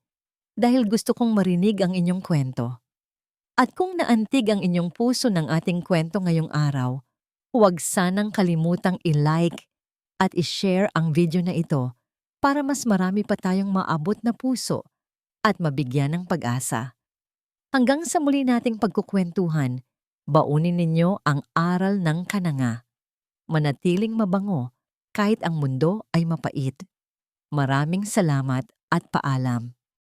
dahil gusto kong marinig ang inyong kwento. At kung naantig ang inyong puso ng ating kwento ngayong araw, huwag sanang kalimutang i-like at i-share ang video na ito para mas marami pa tayong maabot na puso at mabigyan ng pag-asa. Hanggang sa muli nating pagkukwentuhan, baunin ninyo ang aral ng kananga. Manatiling mabango kahit ang mundo ay mapait. Maraming salamat at paalam.